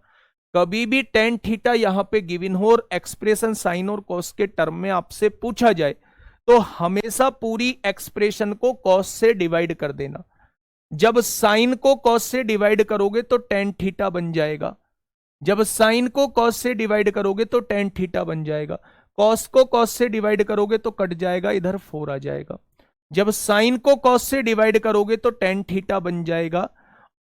कभी भी टेन थीटा यहां पे गिवन हो और एक्सप्रेशन साइन और कॉस के टर्म में आपसे पूछा जाए, तो हमेशा पूरी एक्सप्रेशन को कॉस से डिवाइड कर देना। जब साइन को कॉस से डिवाइड करोगे तो टेन थीटा बन जाएगा। जब साइन को कॉस से डिवाइड करोगे तो टेन थीटा बन जाएगा। कॉस को कॉस से डिवाइड करोगे तो कट जाएगा, इधर 4 आ जाएगा। जब साइन को कॉस से डिवाइड करोगे तो टेन थीटा बन जाएगा,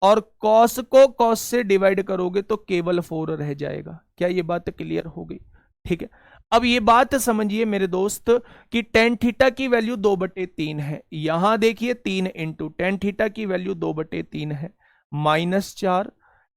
और कॉस को कॉस से डिवाइड करोगे तो केवल 4 रह जाएगा। क्या ये बात क्लियर हो गई? ठीक है। अब ये बात समझिए मेरे दोस्त कि टेन थीटा की वैल्यू 2/3 है। यहां देखिए 3 इंटू टेन थीटा की वैल्यू 2/3 है -4,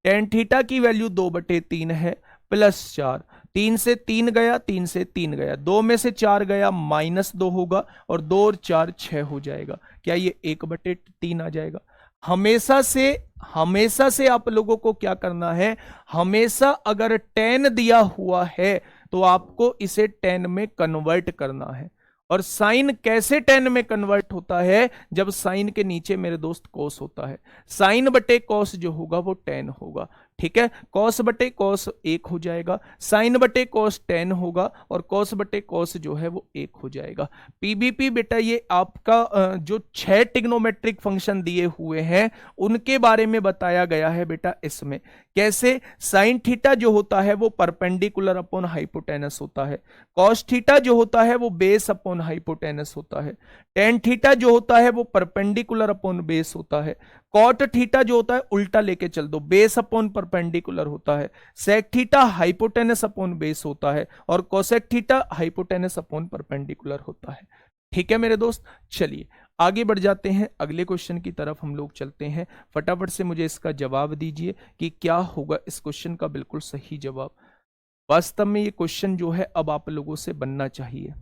टेन थीटा की वैल्यू 2/3 है +4। 3 से 3 गया, 3 से 3 गया, 2 में से 4 गया -2 होगा, और 2 और 4 6 हो जाएगा। क्या ये 1/3 आ जाएगा? हमेशा से आप लोगों को क्या करना है, हमेशा अगर 10 दिया हुआ है तो आपको इसे 10 में कन्वर्ट करना है। और साइन कैसे 10 में कन्वर्ट होता है? जब साइन के नीचे मेरे दोस्त कॉस होता है। साइन बटे कॉस जो होगा वो 10 होगा। ठीक है, कॉस बटे कॉस 1 हो जाएगा, साइन बटे कॉस 10 होगा, और कॉस बटे कॉस जो है वो 1 हो जाएगा। पीबीपी बेटा ये आपका जो 6 ट्रिग्नोमेट्रिक फंक्शन दिए हुए हैं उनके बारे में बताया गया है बेटा इसमें। कैसे? साइन थीटा जो होता है वो परपेंडिकुलर अपॉन हाइपोटेनस होता है, कॉस थीटा जो होता है वो बेस अपॉन हाइपोटेनस होता है, टेन थीटा जो होता है वो परपेंडिकुलर अपॉन बेस होता है, कॉट थीटा जो होता है उल्टा लेके चल दो, बेस अपॉन परपेंडिकुलर होता है, sec theta hypotenuse upon base होता है, और cosec theta hypotenuse upon perpendicular होता है। ठीक है मेरे दोस्त, चलिए आगे बढ़ जाते हैं, अगले क्वेश्चन की तरफ हम लोग चलते हैं। फटाफट से मुझे इसका जवाब दीजिए कि क्या होगा इस क्वेश्चन का बिल्कुल सही जवाब। वास्तव में ये क्वेश्चन जो है अब आप लोगों से बनना चाहिए,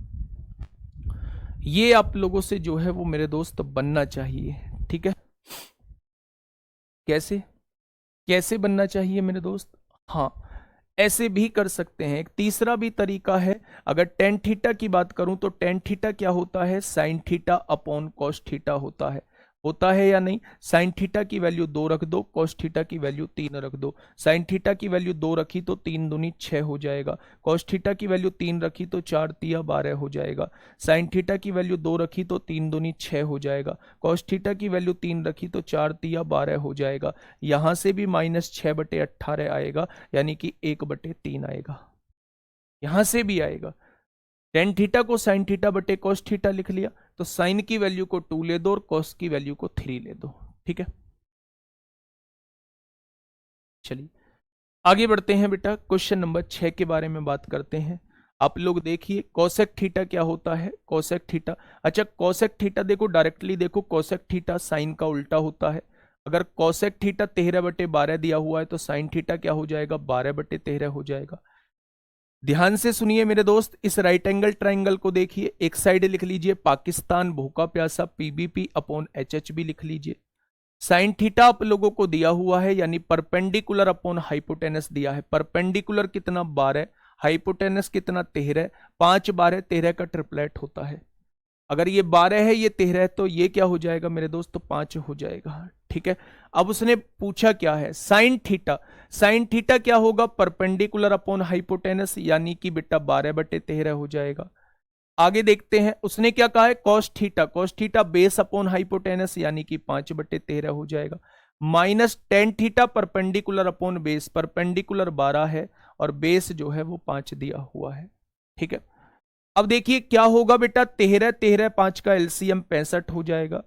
ये आप लोगों से जो है वो मेरे दोस्त बनना चाहिए। ठीक है, कैसे कैसे बनना चाहिए मेरे दोस्त? हाँ, ऐसे भी कर सकते हैं। एक तीसरा भी तरीका है। अगर टेन थीटा की बात करूं तो टेन थीटा क्या होता है? Sign theta upon cos theta होता है या नहीं? साइन थीटा की वैल्यू 2 रख दो, कॉस थीटा की वैल्यू 3 रख दो। साइन थीटा की वैल्यू 2 रखी तो 3 दूनी 6 हो जाएगा, कॉस थीटा की वैल्यू 3 रखी तो 4 तिया 12 हो जाएगा। साइन थीटा की वैल्यू 2 रखी तो 3 दूनी 6 हो जाएगा, कॉस थीटा की वैल्यू 3 रखी तो 4 तिया 12 हो जाएगा। यहां से भी -6/18 आएगा, यानी कि 1/3 आएगा। यहां से भी आएगा। टेन थीटा को साइन थीटा बटे कॉस थीटा लिख लिया, तो साइन की वैल्यू को 2 ले दो और कॉस की वैल्यू को 3 ले दो। ठीक है, चलिए आगे बढ़ते हैं बेटा, क्वेश्चन नंबर 6 के बारे में बात करते हैं। आप लोग देखिए कोसेक थीटा क्या होता है? कोसेक थीटा, अच्छा कोसेक थीटा देखो, डायरेक्टली देखो, कोसेक थीटा साइन का उल्टा होता है। अगर कोसेक थीटा 13/12 दिया हुआ है तो साइन थीटा क्या हो जाएगा? 12/13 हो जाएगा। ध्यान से सुनिए मेरे दोस्त, इस राइट एंगल ट्राइंगल को देखिए, एक साइड लिख लीजिए पाकिस्तान भूखा प्यासा पीबीपी अपॉन एचएचबी लिख लीजिए। साइन थीटा आप लोगों को दिया हुआ है, यानी परपेंडिकुलर अपॉन हाइपोटेनस दिया है। परपेंडिकुलर कितना? 12, हाइपोटेनस कितना? 13। 5 12 13 का ट्रिपलेट होता है। अगर ये 12 है ये 13 है तो ये क्या हो जाएगा मेरे दोस्त? तो 5 हो जाएगा। ठीक है, अब उसने पूछा क्या है? Sine theta. साइन थीटा क्या होगा? परपेंडिकुलर अपॉन हाइपोटेनस, यानी कि बेटा 12/13 हो जाएगा। आगे देखते हैं, उसने क्या कहा है? Cos theta. Cos theta base upon hypotenuse, यानी कि 5/13 हो जाएगा। -10 theta perpendicular upon base, perpendicular 12 है और बेस जो है वो 5 दिया हुआ है। ठीक है, अब देखिए क्या होगा बेटा? 13 13 5 का एलसीएम 65 हो जाएगा।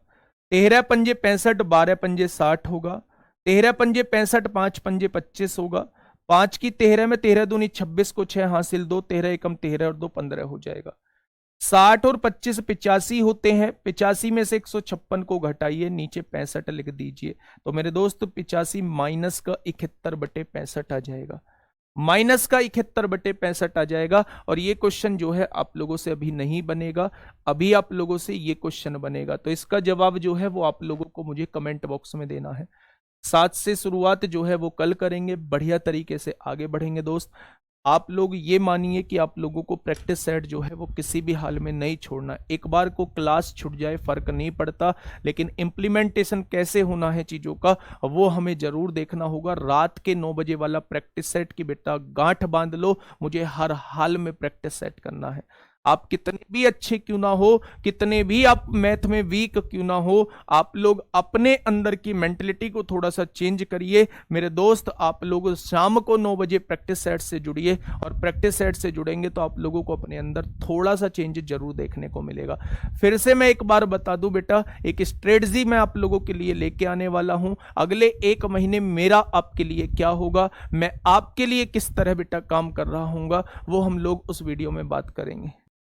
13 पंजे 65, 12 पंजे 60 होगा। 13 पंजे 65, 5 पंजे 25 होगा। 5 की 13 में 13 दूनी 26 को 6 हासिल 2, 13 एकम 13 और 2 15 हो जाएगा। 60 और 25 85 होते हैं। 85 में से 156 को घटाइए, नीचे 65 लिख दीजिए। तो मेरे दोस्त 85 माइनस का 71/65 आ जाएगा। माइनस का 71/65 आ जाएगा। और ये क्वेश्चन जो है आप लोगों से अभी नहीं बनेगा, अभी आप लोगों से ये क्वेश्चन बनेगा। तो इसका जवाब जो है वो आप लोगों को मुझे कमेंट बॉक्स में देना है। 7 से शुरुआत जो है वो कल करेंगे, बढ़िया तरीके से आगे बढ़ेंगे दोस्त। आप लोग ये मानिए कि आप लोगों को प्रैक्टिस सेट जो है वो किसी भी हाल में नहीं छोड़ना। एक बार को क्लास छूट जाए फर्क नहीं पड़ता, लेकिन इम्प्लीमेंटेशन कैसे होना है चीजों का वो हमें जरूर देखना होगा। रात के 9 बजे वाला प्रैक्टिस सेट की बेटा गांठ बांध लो, मुझे हर हाल में प्रैक्टिस सेट करना है। आप कितने भी अच्छे क्यों ना हो, कितने भी आप मैथ में वीक क्यों ना हो, आप लोग अपने अंदर की मेंटलिटी को थोड़ा सा चेंज करिए मेरे दोस्त। आप लोग शाम को 9 बजे प्रैक्टिस सेट से जुड़िए, और प्रैक्टिस सेट से जुड़ेंगे तो आप लोगों को अपने अंदर थोड़ा सा चेंज जरूर देखने को मिलेगा। फिर से मैं एक बार बता दूं बेटा, एक स्ट्रेटजी मैं आप लोगों के लिए लेके आने वाला हूं। अगले 1 महीने मेरा आपके लिए क्या होगा, मैं आपके लिए किस तरह बेटा काम कर रहा हूंगा, वो हम लोग उस वीडियो में बात करेंगे।